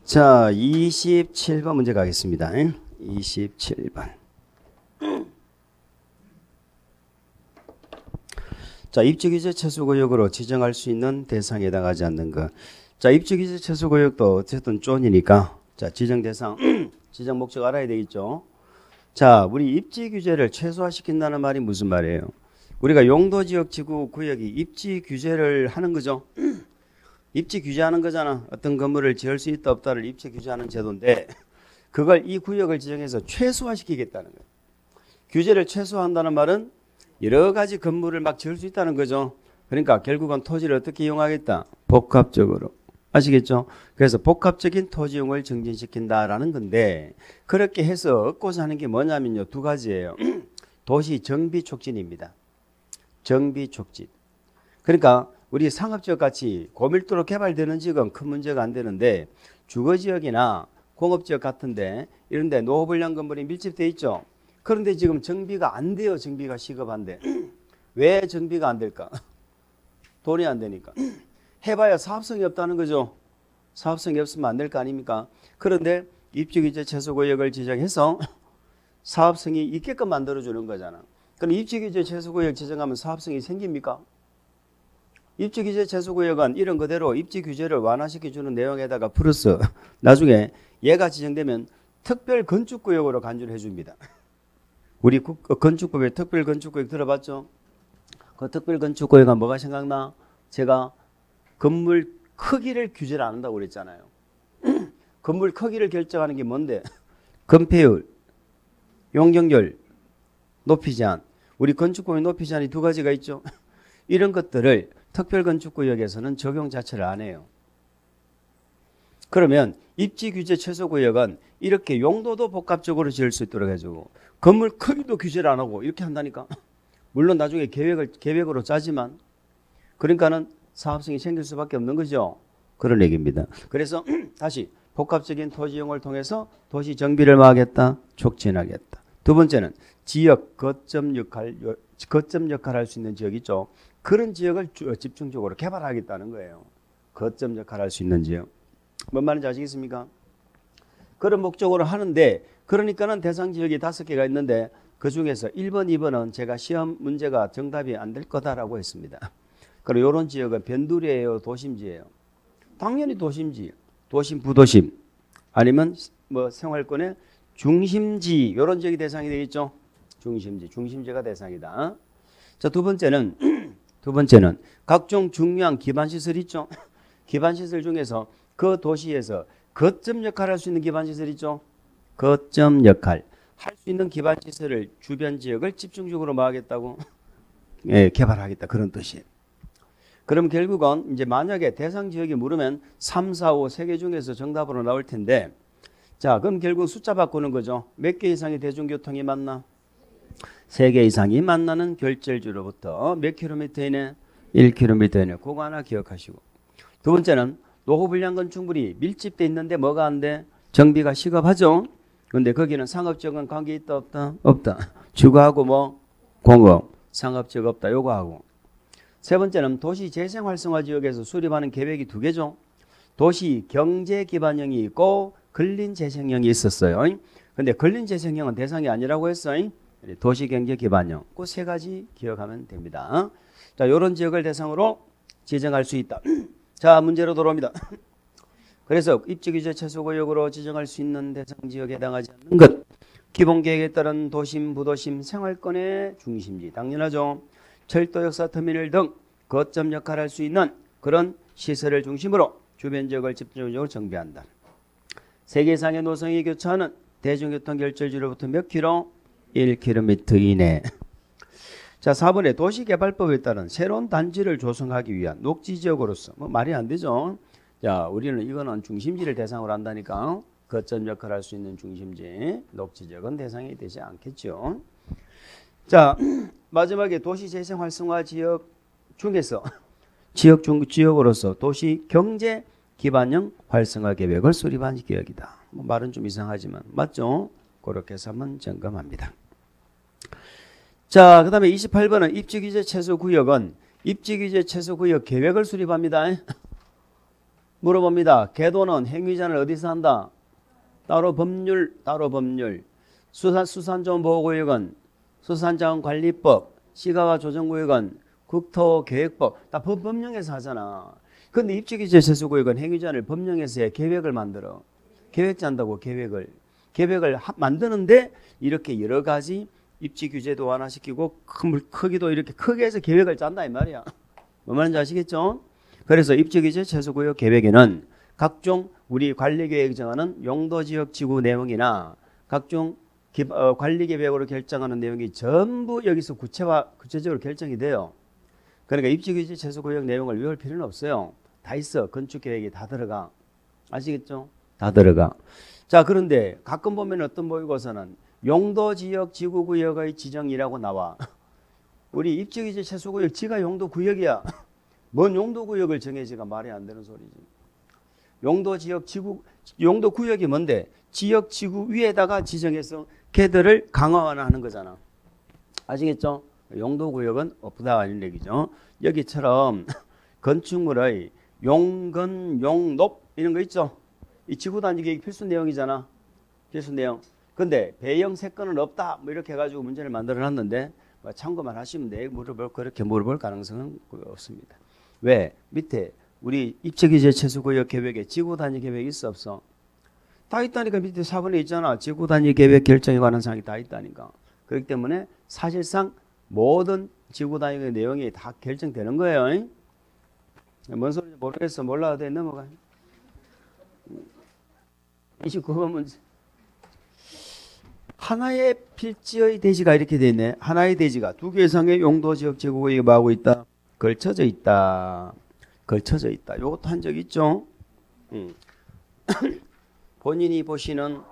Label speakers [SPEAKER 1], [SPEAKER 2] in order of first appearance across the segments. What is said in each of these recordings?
[SPEAKER 1] 자, 27번 문제 가겠습니다. 27번. 자, 입지규제 최소구역으로 지정할 수 있는 대상에 해당하지 않는 것. 자, 입지규제 최소구역도 어쨌든 존이니까 자, 지정 대상, 지정 목적 알아야 되겠죠. 자, 우리 입지규제를 최소화시킨다는 말이 무슨 말이에요? 우리가 용도지역 지구 구역이 입지규제를 하는 거죠. 입지 규제하는 거잖아. 어떤 건물을 지을 수 있다 없다를 입지 규제하는 제도인데 그걸 이 구역을 지정해서 최소화시키겠다는 거예요. 규제를 최소화한다는 말은 여러 가지 건물을 막 지을 수 있다는 거죠. 그러니까 결국은 토지를 어떻게 이용하겠다? 복합적으로. 아시겠죠? 그래서 복합적인 토지용을 증진시킨다라는 건데 그렇게 해서 얻고자 하는 게 뭐냐면요. 두 가지예요. 도시 정비 촉진입니다. 정비 촉진. 그러니까 우리 상업지역 같이 고밀도로 개발되는 지역은 큰 문제가 안 되는데 주거지역이나 공업지역 같은데 이런 데 노후불량 건물이 밀집되어 있죠. 그런데 지금 정비가 안 돼요. 정비가 시급한데. 왜 정비가 안 될까? 돈이 안 되니까. 해봐야 사업성이 없다는 거죠. 사업성이 없으면 안 될 거 아닙니까? 그런데 입지규제 최소구역을 지정해서 사업성이 있게끔 만들어주는 거잖아. 그럼 입지규제 최소구역 지정하면 사업성이 생깁니까? 입지규제 최소구역은 이런 그대로 입지규제를 완화시켜주는 내용에다가 플러스 나중에 얘가 지정되면 특별건축구역으로 간주를 해줍니다. 우리 건축법에 특별건축구역 들어봤죠? 그 특별건축구역은 뭐가 생각나? 제가 건물 크기를 규제를 안 한다고 그랬잖아요. 건물 크기를 결정하는 게 뭔데? 건폐율, 용적률, 높이 제한. 우리 건축법의 높이 제한이 두 가지가 있죠. 이런 것들을 특별건축구역에서는 적용 자체를 안 해요. 그러면 입지규제 최소구역은 이렇게 용도도 복합적으로 지을 수 있도록 해주고 건물 크기도 규제를 안 하고 이렇게 한다니까. 물론 나중에 계획으로 짜지만 그러니까는 사업성이 생길 수밖에 없는 거죠. 그런 얘기입니다. 그래서 다시 복합적인 토지용을 통해서 도시 정비를 하겠다, 촉진하겠다. 두 번째는 지역 거점 역할 할 수 있는 지역 있죠. 그런 지역을 집중적으로 개발하겠다는 거예요. 거점 역할을 할 수 있는 지역. 뭔 말인지 아시겠습니까? 그런 목적으로 하는데 그러니까는 대상 지역이 5개가 있는데 그중에서 1번, 2번은 제가 시험 문제가 정답이 안 될 거다라고 했습니다. 그리고 이런 지역은 변두리예요, 도심지예요? 당연히 도심지, 도심, 부도심 아니면 뭐 생활권의 중심지 이런 지역이 대상이 되겠죠. 중심지가 대상이다. 자, 두 번째는 각종 중요한 기반시설 있죠. 기반시설 중에서 그 도시에서 거점 역할을 할 수 있는 기반시설 있죠. 거점 역할 할 수 있는 기반시설을 주변 지역을 집중적으로 뭐 하겠다고? 예, 개발하겠다 그런 뜻이에요. 그럼 결국은 이제 만약에 대상 지역이 물으면 3, 4, 5 세 개 중에서 정답으로 나올 텐데 자, 그럼 결국 숫자 바꾸는 거죠. 몇 개 이상의 대중교통이 만나? 3개 이상이 만나는 결절지로부터 몇 킬로미터 이내? 1km 이내. 그거 하나 기억하시고. 두 번째는 노후불량 건축물이 밀집돼 있는데 뭐가 안 돼? 정비가 시급하죠. 그런데 거기는 상업지역은 관계 있다 없다? 없다. 주거하고 뭐? 공업. 상업지역 없다. 요거 하고. 세 번째는 도시 재생 활성화 지역에서 수립하는 계획이 2개죠. 도시 경제 기반형이 있고 근린 재생형이 있었어요. 근데 근린 재생형은 대상이 아니라고 했어요. 도시 경제 기반형. 그 3가지 기억하면 됩니다. 자, 요런 지역을 대상으로 지정할 수 있다. 자, 문제로 돌아옵니다. 그래서 입지규제 최소구역으로 지정할 수 있는 대상 지역에 해당하지 않는 것. 기본계획에 따른 도심, 부도심, 생활권의 중심지. 당연하죠. 철도, 역사, 터미널 등 거점 역할을 할 수 있는 그런 시설을 중심으로 주변 지역을 집중적으로 정비한다. 세계 이상의 노선이 교차하는 대중교통 결절지로부터 몇 킬로? 1km 이내. 자, 4번에 도시개발법에 따른 새로운 단지를 조성하기 위한 녹지지역으로서 뭐 말이 안 되죠. 자, 우리는 이거는 중심지를 대상으로 한다니까 거점 역할을 할 수 있는 중심지, 녹지지역은 대상이 되지 않겠죠. 자, 마지막에 도시재생 활성화 지역 중에서 지역으로서 도시 경제 기반형 활성화 계획을 수립한 지역이다. 뭐 말은 좀 이상하지만 맞죠? 그렇게 해서 한번 점검합니다. 자, 그 다음에 28번은 입지규제 최소구역은 입지규제 최소구역 계획을 수립합니다. 물어봅니다. 계도는 행위자는 어디서 한다? 따로 법률. 수산자원보호구역은 수산자원관리법, 시가와 조정구역은 국토계획법. 다 법령에서 하잖아. 근데 입지규제 세수구역은 행위자를 법령에서 해. 계획을 만들어. 계획 짠다고 계획을 만드는데 이렇게 여러 가지 입지규제도 완화시키고 크기도 이렇게 크게 해서 계획을 짠다 이 말이야. 뭐 말인지 아시겠죠? 그래서 입지규제 세수구역 계획에는 각종 우리 관리계획 정하는 용도지역 지구 내용이나 각종 관리계획으로 결정하는 내용이 전부 여기서 구체적으로 결정이 돼요. 그러니까 입지규제 세수구역 내용을 외울 필요는 없어요. 다 있어. 건축계획이 다 들어가. 아시겠죠? 다 들어가. 자, 그런데 가끔 보면 어떤 모의고사는 용도지역 지구구역의 지정이라고 나와. 우리 입지규제 세수구역 지가 용도구역이야. 뭔 용도구역을 정해지가 말이 안 되는 소리지. 용도구역이 뭔데? 지역 지구 위에다가 지정해서 걔들을 강화하는 거잖아. 아시겠죠? 용도구역은 없다 하는 얘기죠. 여기처럼 건축물의 용건, 용롭 이런 거 있죠? 이 지구단지 필수 내용이잖아. 필수 내용. 근데 배영 세건은 없다. 뭐 이렇게 해가지고 문제를 만들어 놨는데 뭐 참고만 하시면 돼. 그렇게 물어볼 가능성은 없습니다. 왜? 밑에 우리 입지규제 세수구역 계획에 지구단위 계획이 있어 없어? 다 있다니까. 밑에 4번에 있잖아. 지구단위 계획 결정에 관한 사항이 다 있다니까. 그렇기 때문에 사실상 모든 지구단위의 내용이 다 결정되는 거예요. 뭔 소리인지 모르겠어. 몰라도 돼. 넘어가. 29번 문제. 하나의 필지의 대지가 이렇게 돼 있네. 하나의 대지가 두 개 이상의 용도지역 지구구역이 뭐하고 있다? 걸쳐져 있다. 걸쳐져 있다. 요것도 한 적 있죠? 본인이 보시는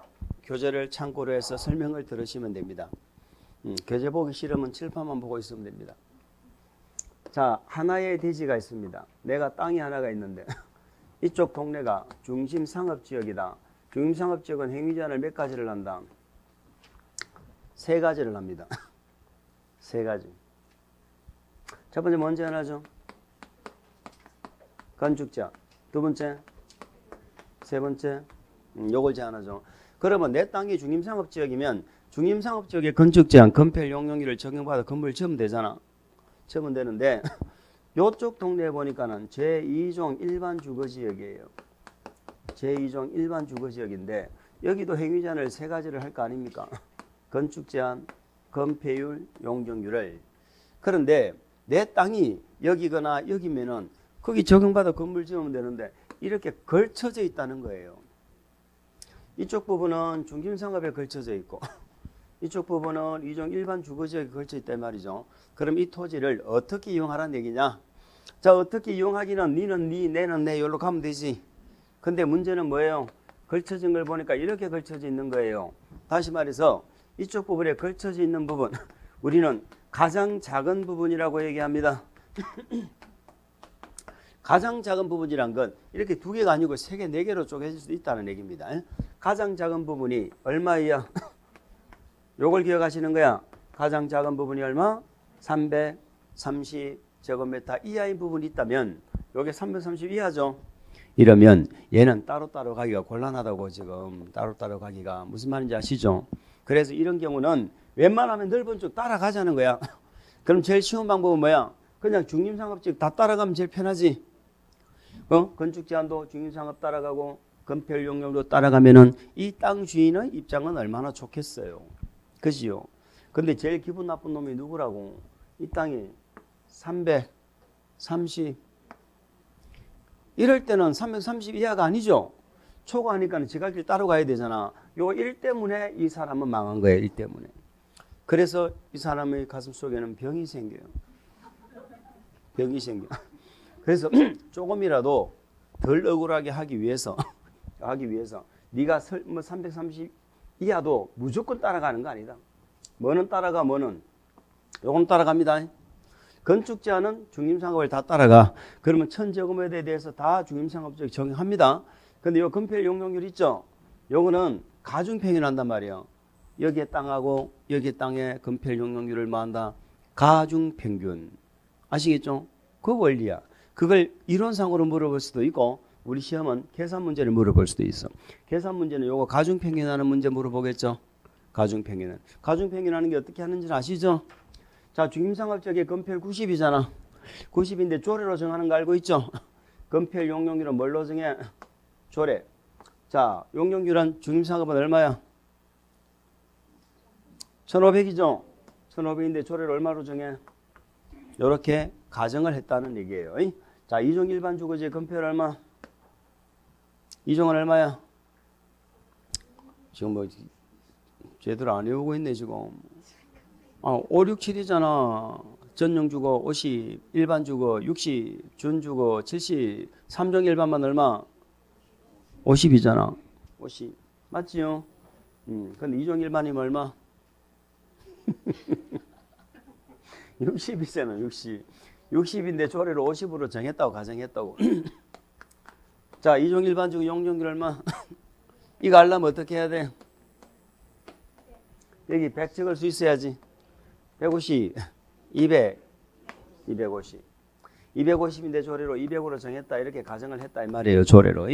[SPEAKER 1] 교재를 참고로 해서 설명을 들으시면 됩니다. 교재 보기 싫으면 칠판만 보고 있으면 됩니다. 자, 하나의 대지가 있습니다. 내가 땅이 하나가 있는데 이쪽 동네가 중심상업지역이다. 중심상업지역은 행위제한을 몇 가지를 한다? 3가지를 합니다. 3가지. 첫 번째 뭔지 하나죠? 건축제한. 두 번째, 세 번째, 요걸 제한하죠. 그러면 내 땅이 중심상업지역이면 중심상업지역의 건축제한, 건폐율 용적률을 적용받아 건물을 지으면 되잖아. 지으면 되는데 요쪽 동네에 보니까는 제2종 일반 주거지역이에요. 제2종 일반 주거지역인데 여기도 행위제한을 3가지를 할 거 아닙니까? 건축제한, 건폐율, 용적률을. 그런데 내 땅이 여기거나 여기면은 거기 적용받아 건물 지으면 되는데 이렇게 걸쳐져 있다는 거예요. 이쪽 부분은 중심상업에 걸쳐져 있고 이쪽 부분은 이종 일반 주거지역에 걸쳐 있단 말이죠. 그럼 이 토지를 어떻게 이용하라는 얘기냐? 자, 어떻게 이용하기는 니는 니, 내는 내, 여기로 가면 되지. 근데 문제는 뭐예요? 걸쳐진 걸 보니까 이렇게 걸쳐져 있는 거예요. 다시 말해서 이쪽 부분에 걸쳐져 있는 부분 우리는 가장 작은 부분이라고 얘기합니다. 가장 작은 부분이란 건 이렇게 2개가 아니고 3개, 4개로 쪼개질 수도 있다는 얘기입니다. 가장 작은 부분이 얼마야? 요걸 기억하시는 거야. 가장 작은 부분이 얼마? 330제곱미터 이하의 부분이 있다면 요게 330 이하죠. 이러면 얘는 따로따로 가기가 곤란하다고. 지금 따로따로 가기가 무슨 말인지 아시죠? 그래서 이런 경우는 웬만하면 넓은 쪽 따라가자는 거야. 그럼 제일 쉬운 방법은 뭐야? 그냥 중심상업지역 다 따라가면 제일 편하지. 건축제한도 중심상업 따라가고 건폐율 용적률도 따라가면은 이 땅 주인의 입장은 얼마나 좋겠어요. 그지요? 근데 제일 기분 나쁜 놈이 누구라고? 이 땅이 330 이럴 때는 330 이하가 아니죠. 초과하니까 지갈길 따로 가야 되잖아. 요 일 때문에 이 사람은 망한 거예요. 일 때문에. 그래서 이 사람의 가슴 속에는 병이 생겨요. 병이 생겨. 그래서 조금이라도 덜 억울하게 하기 위해서 네가 330 이하도 무조건 따라가는 거 아니다. 뭐는 따라가, 뭐는 요건 따라갑니다. 건축제한은 중심상업을 다 따라가. 그러면 1000제곱미터에 대해서 다 중심상업적 적용합니다. 근데 요 건폐율 용적률 있죠? 요거는 가중평균 한단 말이에요. 여기에 땅하고 여기 땅에 건폐율 용적률을 뭐 한다? 가중평균. 아시겠죠? 그 원리야. 그걸 이론상으로 물어볼 수도 있고 우리 시험은 계산 문제를 물어볼 수도 있어. 계산 문제는 요거 가중평균하는 문제 물어보겠죠. 가중평균은. 가중평균하는 게 어떻게 하는지 아시죠? 자, 중임상합적의 건폐율 90이잖아. 90인데 조례로 정하는 거 알고 있죠? 건폐율 용적률은 뭘로 정해? 조례. 자, 용적률은 중임상합은 얼마야? 1500이죠? 1500인데 조례를 얼마로 정해? 이렇게 가정을 했다는 얘기예요. 자, 이종 일반 주거지의 건폐율 얼마? 이종은 얼마야? 지금 뭐 제대로 안 외우고 있네 지금. 5, 6, 7이잖아. 전용 주거 50, 일반 주거 60, 준 주거 70, 3종 일반만 얼마? 50이잖아. 50. 맞지요? 근데 2종 일반이면 얼마? 60이잖아, 60. 60인데 조례를 50으로 정했다고 가정했다고. 자, 2종 일반 주거 용적률 얼마? 이거 알려면 어떻게 해야 돼? 여기 100 적을 수 있어야지. 150, 200, 250. 250인데 조례로 200으로 정했다. 이렇게 가정을 했다 이 말이에요. 조례로.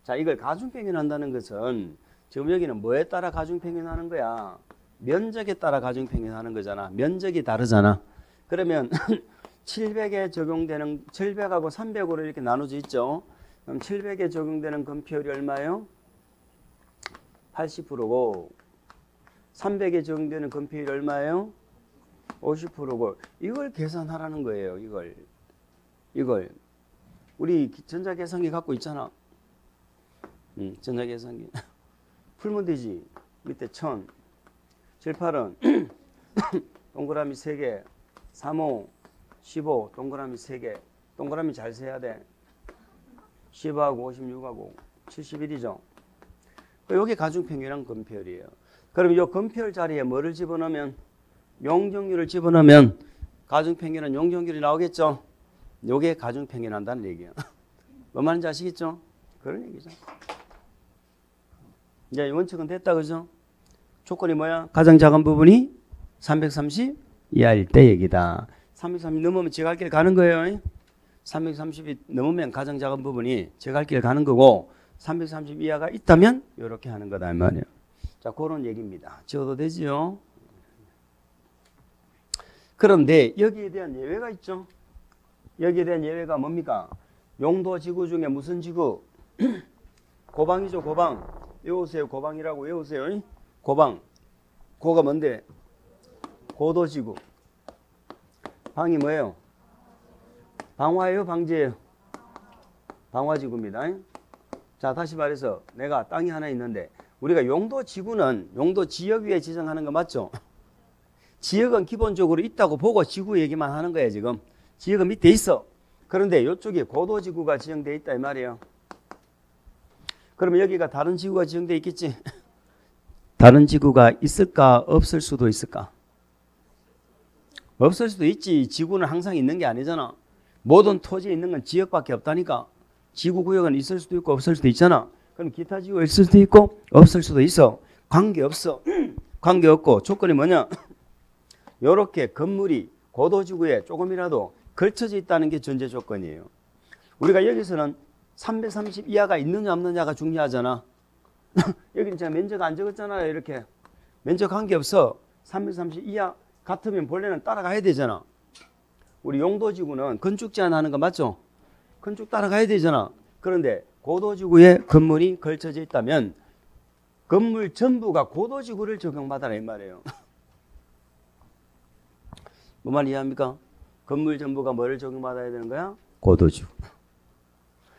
[SPEAKER 1] 자, 이걸 가중평균한다는 것은 지금 여기는 뭐에 따라 가중평균하는 거야? 면적에 따라 가중평균하는 거잖아. 면적이 다르잖아. 그러면 700에 적용되는 700하고 300으로 이렇게 나눠져 있죠. 그럼 700에 적용되는 건폐율이 얼마예요? 80%고 300에 적용되는 건폐율이 얼마예요? 50%고 이걸 계산하라는 거예요. 이걸 우리 전자계산기 갖고 있잖아. 전자계산기 풀면 되지. 밑에 1000 7, 8은 동그라미 3개 3, 5 15 동그라미 3개 동그라미 잘 세야 돼. 10하고 56하고 71이죠. 여기 가중평균이란 건폐율이에요. 그럼 이 건폐율 자리에 뭐를 집어넣으면 용적률을 집어넣으면 가중평균은 용적률이 나오겠죠. 요게 가중평균한다는 얘기예요. 뭐 말인지 아시겠죠? 그런 얘기죠. 이제 원칙은 됐다 그죠? 조건이 뭐야? 가장 작은 부분이 330 이하일 때 얘기다. 330 넘으면 제 갈 길 가는 거예요. 330이 넘으면 가장 작은 부분이 제 갈 길 가는 거고 330 이하가 있다면 이렇게 하는 거다 이 말이에요. 자, 그런 얘기입니다. 지워도 되지요? 그런데 여기에 대한 예외가 있죠. 여기에 대한 예외가 뭡니까? 용도 지구 중에 무슨 지구? 고방이죠. 고방. 외우세요. 고방이라고 외우세요. 고방. 고가 뭔데? 고도지구. 방이 뭐예요? 방화예요? 방지예요? 방화지구입니다. 자, 다시 말해서 내가 땅이 하나 있는데 우리가 용도지구는 용도 지역 위에 지정하는 거 맞죠? 지역은 기본적으로 있다고 보고 지구 얘기만 하는 거예요. 지금 지역은 밑에 있어. 그런데 이쪽에 고도지구가 지정되어 있다 이 말이에요. 그러면 여기가 다른 지구가 지정되어 있겠지? 다른 지구가 있을까? 없을 수도 있을까? 없을 수도 있지. 지구는 항상 있는 게 아니잖아. 모든 토지에 있는 건 지역밖에 없다니까. 지구구역은 있을 수도 있고 없을 수도 있잖아. 그럼 기타 지구가 있을 수도 있고 없을 수도 있어. 관계없어. 관계없고 조건이 뭐냐? 이렇게 건물이 고도지구에 조금이라도 걸쳐져 있다는 게 전제 조건이에요. 우리가 여기서는 330 이하가 있느냐 없느냐가 중요하잖아. 여기는 제가 면적 안 적었잖아요. 이렇게 면적 관계없어. 330 이하 같으면 본래는 따라가야 되잖아. 우리 용도지구는 건축 제한하는 거 맞죠? 건축 따라가야 되잖아. 그런데 고도지구에 건물이 걸쳐져 있다면 건물 전부가 고도지구를 적용받아라 이 말이에요. 뭐 말 이해합니까? 건물 전부가 뭐를 적용받아야 되는 거야? 고도지구.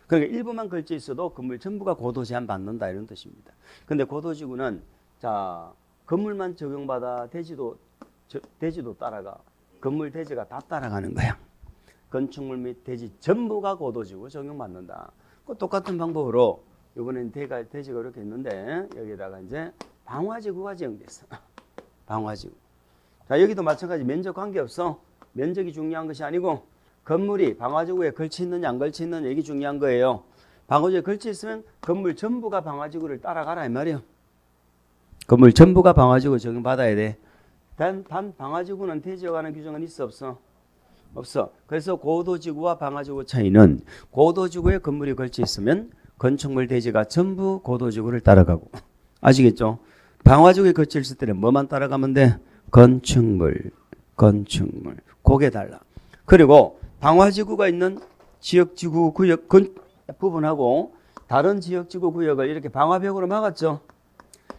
[SPEAKER 1] 그러니까 일부만 걸쳐 있어도 건물 전부가 고도 제한 받는다 이런 뜻입니다. 근데 고도지구는 자 건물만 적용받아 대지도 따라가. 건물 대지가 다 따라가는 거야. 건축물 및 대지 전부가 고도지구 적용받는다. 그 똑같은 방법으로 이번엔 대지가 이렇게 있는데 여기다가 이제 방화지구가 지정됐어. 방화지구. 자 여기도 마찬가지 면적 관계없어. 면적이 중요한 것이 아니고 건물이 방화지구에 걸쳐 있느냐 안 걸쳐 있느냐 이게 중요한 거예요. 방화지구에 걸쳐 있으면 건물 전부가 방화지구를 따라가라 이 말이에요. 건물 전부가 방화지구 적용받아야 돼. 단 방화지구는 대지에 관한 규정은 있어 없어? 없어. 그래서 고도지구와 방화지구 차이는 고도지구에 건물이 걸쳐 있으면 건축물 대지가 전부 고도지구를 따라가고, 아시겠죠? 방화지구에 걸쳐 있을 때는 뭐만 따라가면 돼? 건축물. 그게 달라. 그리고 방화지구가 있는 지역지구 구역 부분하고 다른 지역지구 구역을 이렇게 방화벽으로 막았죠.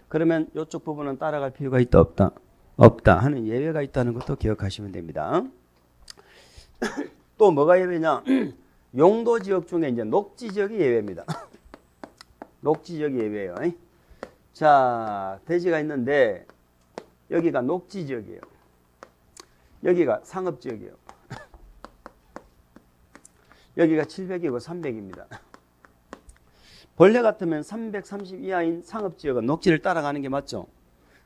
[SPEAKER 1] 그러면 이쪽 부분은 따라갈 필요가 있다 없다? 없다 하는 예외가 있다는 것도 기억하시면 됩니다. 또 뭐가 예외냐? 용도 지역 중에 이제 녹지 지역이 예외입니다. 녹지 지역이 예외예요. 자, 대지가 있는데 여기가 녹지 지역이에요. 여기가 상업 지역이에요. 여기가 700이고 300입니다. 본래 같으면 330 이하인 상업 지역은 녹지를 따라가는 게 맞죠.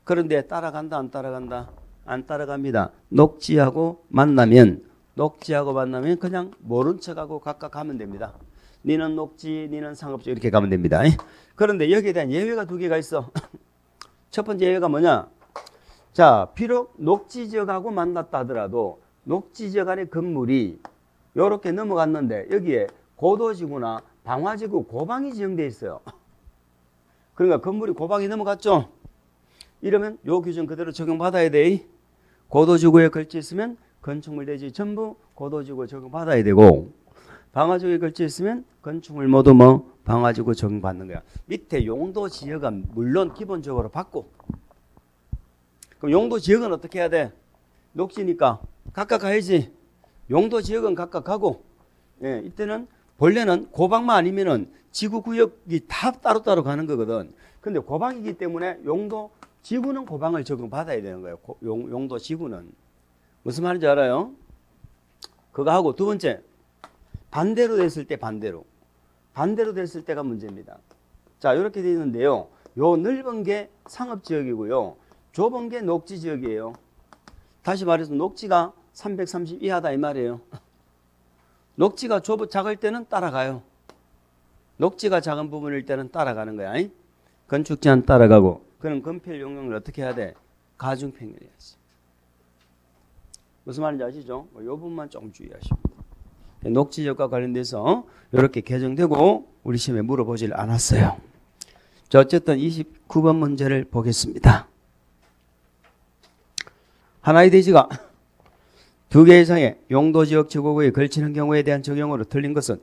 [SPEAKER 1] 그런데 따라간다 안 따라간다? 안 따라갑니다. 녹지하고 만나면 그냥 모른 척하고 각각 가면 됩니다. 니는 녹지, 니는 상업 지역 이렇게 가면 됩니다. 그런데 여기에 대한 예외가 두 개가 있어. 첫 번째 예외가 뭐냐? 자, 비록 녹지 지역하고 만났다 하더라도 녹지 지역 안에 건물이 이렇게 넘어갔는데 여기에 고도지구나 방화지구 고방이 지정되어 있어요. 그러니까 건물이 고방이 넘어갔죠. 이러면 요 규정 그대로 적용받아야 돼. 고도지구에 걸쳐 있으면 건축물 대지 전부 고도지구 적용받아야 되고, 방화지구에 걸쳐 있으면 건축물 모두 방화지구 적용받는 거야. 밑에 용도 지역은 물론 기본적으로 받고, 그럼 용도 지역은 어떻게 해야 돼? 녹지니까 각각 가야지. 용도 지역은 각각 가고, 이때는 본래는 고방만 아니면은 지구 구역이 다 따로따로 가는 거거든. 근데 고방이기 때문에 용도 지구는 고방을 적용받아야 되는 거예요. 용도 지구는. 무슨 말인지 알아요? 그거 하고 두 번째, 반대로 됐을 때 반대로 됐을 때가 문제입니다. 자, 이렇게 되어 있는데요. 요 넓은 게 상업지역이고요. 좁은 게 녹지지역이에요. 다시 말해서 녹지가 330 이하다 이 말이에요. 녹지가 작을 때는 따라가요. 녹지가 작은 부분일 때는 따라가는 거야. 건축 제한 따라가고. 그럼 건폐율 용역을 어떻게 해야 돼? 가중평균해야지. 무슨 말인지 아시죠? 이 부분만 좀 주의하시고. 녹지 지역과 관련돼서 이렇게 개정되고 우리 시험에 물어보질 않았어요. 자, 어쨌든 29번 문제를 보겠습니다. 하나의 대지가 두 개 이상의 용도지역 지구구에 걸치는 경우에 대한 적용으로 틀린 것은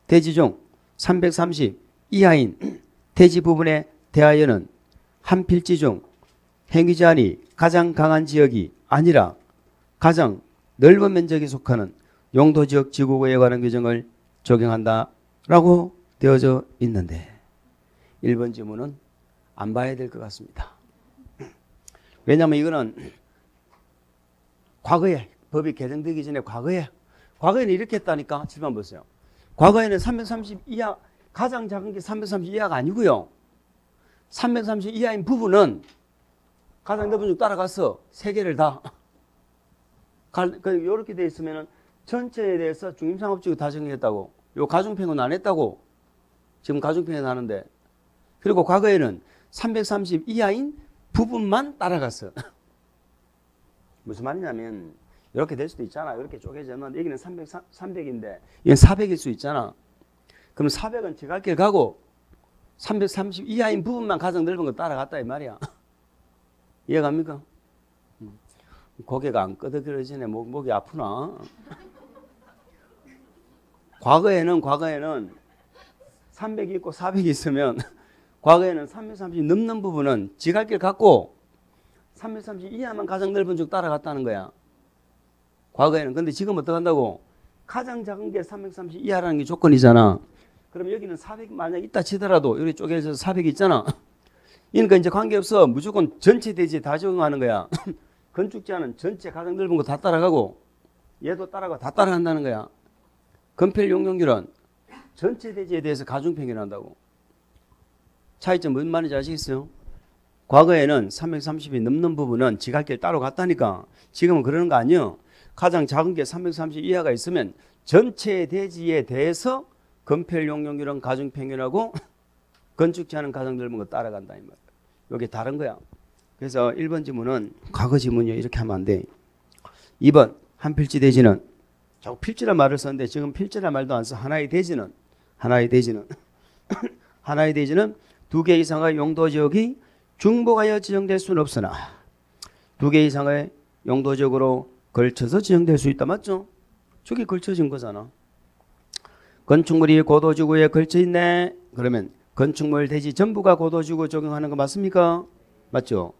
[SPEAKER 1] 대지 중 330 이하인 대지 부분에 대하여는 한 필지 중 행위 제한이 가장 강한 지역이 아니라 가장 넓은 면적에 속하는 용도지역 지구구에 관한 규정을 적용한다라고 되어져 있는데 1번 지문은 안 봐야 될 것 같습니다. 왜냐하면 이거는 과거에 법이 개정되기 전에 과거에는 이렇게 했다니까. 질문 보세요. 과거에는 330 이하, 가장 작은 게 330 이하가 아니고요. 330 이하인 부분은 가장 넓은 쪽 따라가서 세 개를 다. 이렇게 돼 있으면은 전체에 대해서 중심상업지구 다 정리했다고. 요 가중평은 안 했다고. 지금 가중평은 하는데. 그리고 과거에는 330 이하인 부분만 따라갔어. 무슨 말이냐면 이렇게 될 수도 있잖아. 이렇게 쪼개지면 여기는 300인데 이건 400일 수 있잖아. 그럼 400은 제갈길 가고 330 이하인 부분만 가장 넓은 거 따라갔다 이 말이야. 이해갑니까? 고개가 안 끄덕거려지네. 목이 아프나? 과거에는 300이 있고 400이 있으면 과거에는 330 넘는 부분은 지갈길 갔고 330 이하만 가장 넓은 쪽 따라갔다는 거야. 과거에는. 근데 지금 어떻게 한다고? 가장 작은 게 330 이하라는 게 조건이잖아. 그럼 여기는 400 만약 있다 치더라도 여기 쪼개져서 400 있잖아. 그러니까 이제 관계없어. 무조건 전체 대지에 다 적용하는 거야. 건축 제한은 전체 가장 넓은 거 다 따라가고 얘도 따라가고 다 따라간다는 거야. 건폐율 용역률은 전체 대지에 대해서 가중평균한다고. 차이점 뭔 말인지 아시겠어요? 과거에는 330이 넘는 부분은 지갈길 따로 갔다니까. 지금은 그러는 거 아니에요. 가장 작은 게 330 이하가 있으면 전체 대지에 대해서 건폐율 용역률은 가중평균하고 건축 제한은 가장 넓은 거 따라간다 이 말이야. 이게 다른 거야. 그래서 1번 지문은 과거 지문이요. 이렇게 하면 안 돼. 2번 한 필지 대지는 자꾸 필지란 말을 썼는데 지금 필지란 말도 안 써. 하나의 대지는 두 개 이상의 용도 지역이 중복하여 지정될 수는 없으나 두 개 이상의 용도 지역으로 걸쳐서 지정될 수 있다. 맞죠? 저기 걸쳐진 거잖아. 건축물이 고도지구에 걸쳐 있네. 그러면 건축물 대지 전부가 고도지구 적용하는 거 맞습니까? 맞죠?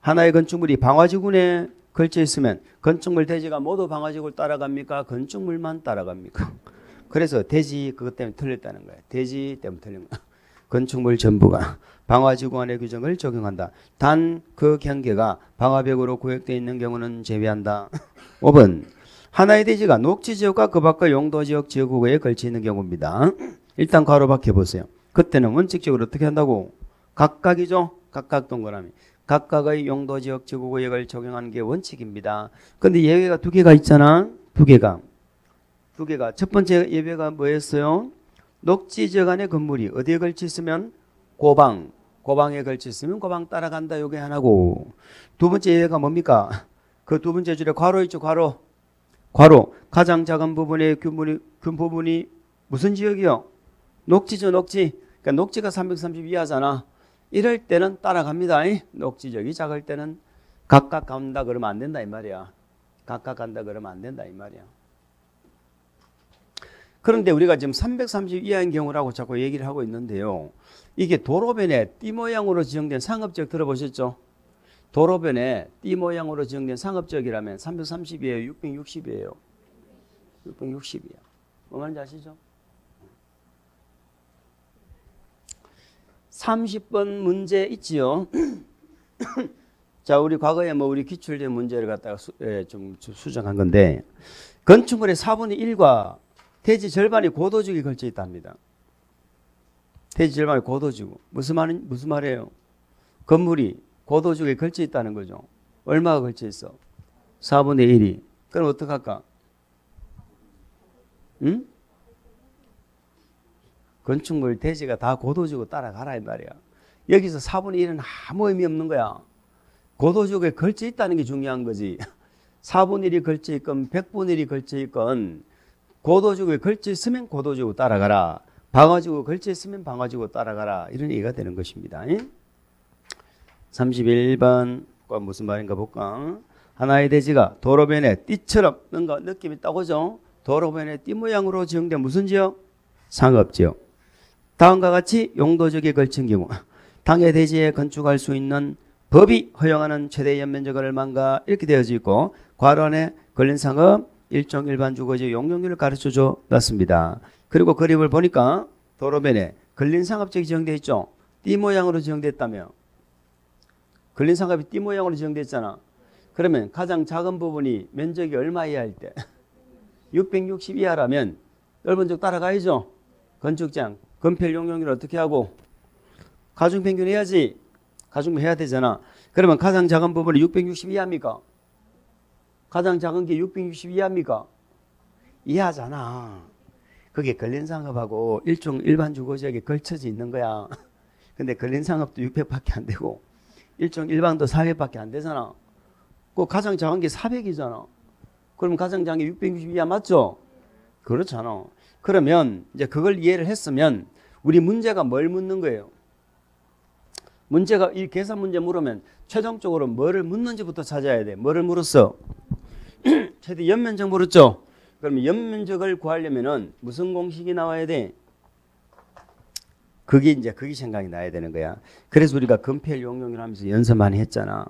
[SPEAKER 1] 하나의 건축물이 방화지구에 걸쳐 있으면 건축물 대지가 모두 방화지구를 따라갑니까? 건축물만 따라갑니까? 그래서 대지 그것 때문에 틀렸다는 거예요. 대지 때문에 틀린 거예요. 건축물 전부가 방화지구 안의 규정을 적용한다. 단 그 경계가 방화벽으로 구역되어 있는 경우는 제외한다. 5번 하나의 대지가 녹지지역과 그 밖의 용도지역 지역구에 걸쳐 있는 경우입니다. 일단 괄호 박혀보세요. 그때는 원칙적으로 어떻게 한다고? 각각이죠. 각각 동그라미. 각각의 용도지역 지역구역을 적용하는 게 원칙입니다. 근데 예외가 두 개가 있잖아. 두 개가. 첫 번째 예외가 뭐였어요? 녹지지역 안에 건물이 어디에 걸쳐 있으면 고방에 걸쳐 있으면 고방 따라간다. 요게 하나고. 두 번째 예외가 뭡니까? 그 두 번째 줄에 괄호 있죠. 괄호. 가장 작은 부분의 큰 부분이 무슨 지역이요? 녹지죠. 녹지. 그러니까 녹지가 330 이하잖아. 이럴 때는 따라갑니다. 녹지적이 작을 때는 각각 간다 그러면 안 된다 이 말이야. 각각 간다 그러면 안 된다 이 말이야. 그런데 우리가 지금 330 이하인 경우라고 자꾸 얘기를 하고 있는데요. 이게 도로변에 띠 모양으로 지정된 상업지역 들어보셨죠? 도로변에 띠 모양으로 지정된 상업지역이라면 330이에요? 660이에요? 660이야. 뭐 말인지 아시죠? 30번 문제 있지요. 자, 우리 과거에 우리 기출된 문제를 갖다가 좀 수정한 건데, 건축물의 4분의 1과 대지 절반이 고도지구에 걸쳐 있답니다. 대지 절반이 고도지구. 무슨 말이에요? 건물이 고도지구에 걸쳐 있다는 거죠. 얼마가 걸쳐 있어? 4분의 1이. 그럼 어떡할까? 응? 건축물 대지가 다 고도지구 따라가라 이 말이야. 여기서 4분의 1은 아무 의미 없는 거야. 고도지구에 걸쳐 있다는 게 중요한 거지. 4분의 1이 걸쳐 있건 100분의 1이 걸쳐 있건 고도지구에 걸쳐 있으면 고도지구 따라가라. 방화지구 걸쳐 있으면 방화지구 따라가라. 이런 얘기가 되는 것입니다. 31번 무슨 말인가 볼까? 하나의 대지가 도로변에 띠처럼 뭔가 느낌이 있다고 그죠? 도로변에 띠 모양으로 지정된 무슨 지역? 상업지역. 다음과 같이 용도지역에 걸친 경우 당해 대지에 건축할 수 있는 법이 허용하는 최대 연면적은 얼마인가 이렇게 되어져 있고 괄호 안에 걸린 상업 일종 일반 주거지역 용적률을 가르쳐줘 놨습니다. 그리고 그림을 보니까 도로변에 걸린 상업지역이 지정되어 있죠. 띠 모양으로 지정됐다며. 걸린 상업이 띠 모양으로 지정됐잖아. 그러면 가장 작은 부분이 면적이 얼마 이하일 때 660 이하라면 넓은 쪽 따라가야죠. 건축장 건폐율 용적률을 어떻게 하고 가중평균 해야지. 가중평 해야 되잖아. 그러면 가장 작은 부분이 660 이하입니까? 가장 작은 게 660 이하입니까? 이하잖아. 그게 걸린 상업하고 일종 일반 주거지역에 걸쳐져 있는 거야. 근데 걸린 상업도 600밖에 안 되고 일종 일반도 400밖에 안 되잖아. 그 가장 작은 게 400이잖아. 그럼 가장 작은 게 660 이하 맞죠? 그렇잖아. 그러면 이제 그걸 이해를 했으면 우리 문제가 뭘 묻는 거예요? 문제가 이 계산 문제 물으면 최종적으로 뭐를 묻는지부터 찾아야 돼. 뭐를 물었어? 최대 연면적 물었죠? 그러면 연면적을 구하려면은 무슨 공식이 나와야 돼? 그게 생각이 나야 되는 거야. 그래서 우리가 건폐율 용적률 하면서 연습 많이 했잖아.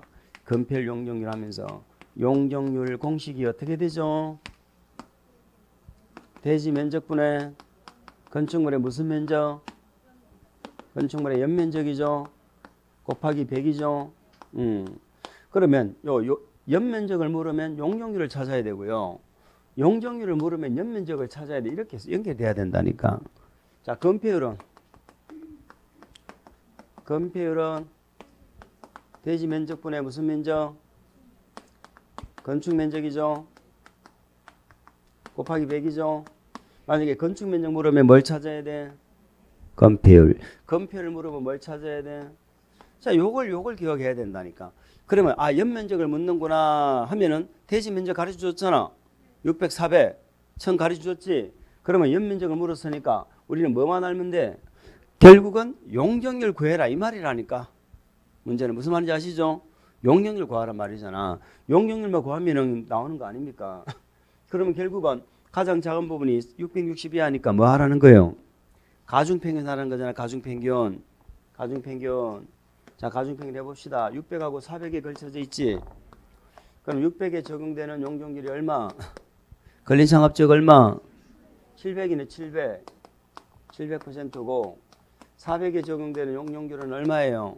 [SPEAKER 1] 건폐율 용적률 하면서 용적률 공식이 어떻게 되죠? 대지 면적분의 건축물의 무슨 면적? 건축물의 연면적이죠. 곱하기 100이죠. 그러면 요 연면적을 물으면 용적률을 찾아야 되고요. 용적률을 물으면 연면적을 찾아야 돼. 이렇게 연결돼야 된다니까. 자, 건폐율은 대지 면적분의 무슨 면적? 건축 면적이죠. 곱하기 100이죠. 만약에 건축 면적 물으면 뭘 찾아야 돼? 건폐율. 건폐율 물으면 뭘 찾아야 돼? 자, 요걸 기억해야 된다니까. 그러면 연면적을 묻는구나 하면은 대지 면적 가르쳐 줬잖아. 600, 400. 천 가르쳐줬지. 그러면 연면적을 물었으니까 우리는 뭐만 알면 돼? 결국은 용적률 구해라 이 말이라니까. 문제는 무슨 말인지 아시죠? 용적률 구하란 말이잖아. 용적률만 구하면 나오는 거 아닙니까? 그러면 결국은 가장 작은 부분이 660 이하니까 뭐 하라는 거예요? 가중평균 하라는 거잖아. 가중평균. 가중평균. 자, 가중평균 해봅시다. 600하고 400에 걸쳐져 있지. 그럼 600에 적용되는 용적률이 얼마? 근린상합적 얼마? 700이네. 700. 700%고 400에 적용되는 용적률은 얼마예요?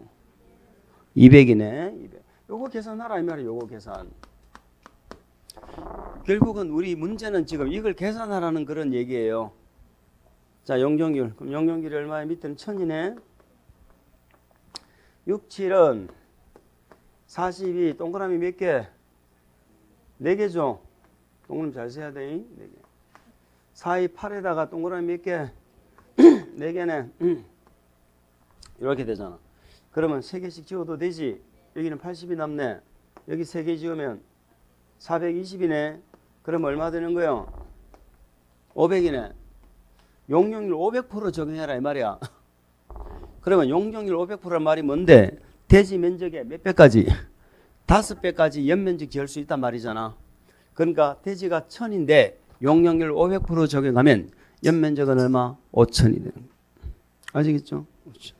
[SPEAKER 1] 200이네. 200. 요거 계산하라 이 말이에요. 요거 계산. 결국은 우리 문제는 지금 이걸 계산하라는 그런 얘기예요. 자, 용적률. 그럼 용적률이 얼마야? 밑에는 1000이네. 6, 7은 42. 동그라미 몇 개? 4개죠. 동그라미 잘 세야 돼. 4개. 4, 2, 8에다가 동그라미 몇 개? 4개네. 이렇게 되잖아. 그러면 3개씩 지워도 되지. 여기는 80이 남네. 여기 3개 지우면 420이네. 그럼 얼마 되는 거예요? 500이네. 용적률 500% 적용해라 이 말이야. 그러면 용적률 500%란 말이 뭔데? 대지 면적의 몇 배까지? 5배까지 연면적 지을 수 있단 말이잖아. 그러니까 대지가 1000인데 용적률 500% 적용하면 연면적은 얼마? 5000이 되는 거야. 아시겠죠? 5000.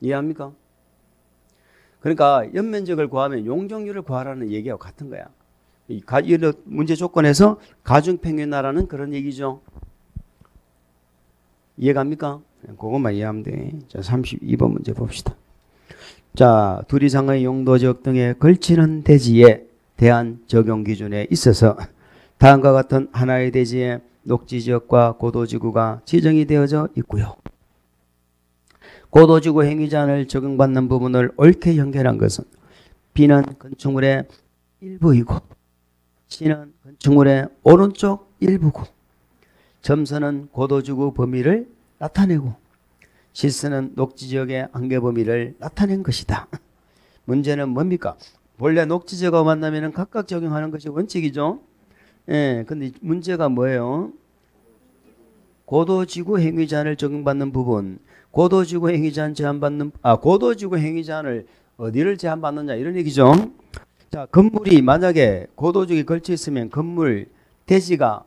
[SPEAKER 1] 이해합니까? 그러니까 연면적을 구하면 용적률을 구하라는 얘기하고 같은 거야. 이 문제 조건에서 가중평균하라는 그런 얘기죠. 이해갑니까? 그것만 이해하면 돼. 자, 32번 문제 봅시다. 자, 둘 이상의 용도지역 등에 걸치는 대지에 대한 적용 기준에 있어서 다음과 같은 하나의 대지에 녹지지역과 고도지구가 지정이 되어져 있고요. 고도지구 행위제한을 적용받는 부분을 옳게 연결한 것은 B는 건축물의 일부이고 C는 건축물의 오른쪽 일부고 점선은 고도지구 범위를 나타내고 실수는 녹지지역의 한계 범위를 나타낸 것이다. 문제는 뭡니까? 본래 녹지지역과 만나면 각각 적용하는 것이 원칙이죠. 예, 근데 문제가 뭐예요? 고도지구 행위제한을 적용받는 부분. 고도지구 행위제한 제한받는, 고도지구 행위제한을 어디를 제한받느냐 이런 얘기죠. 자, 건물이 만약에 고도지구에 걸쳐 있으면 건물 대지가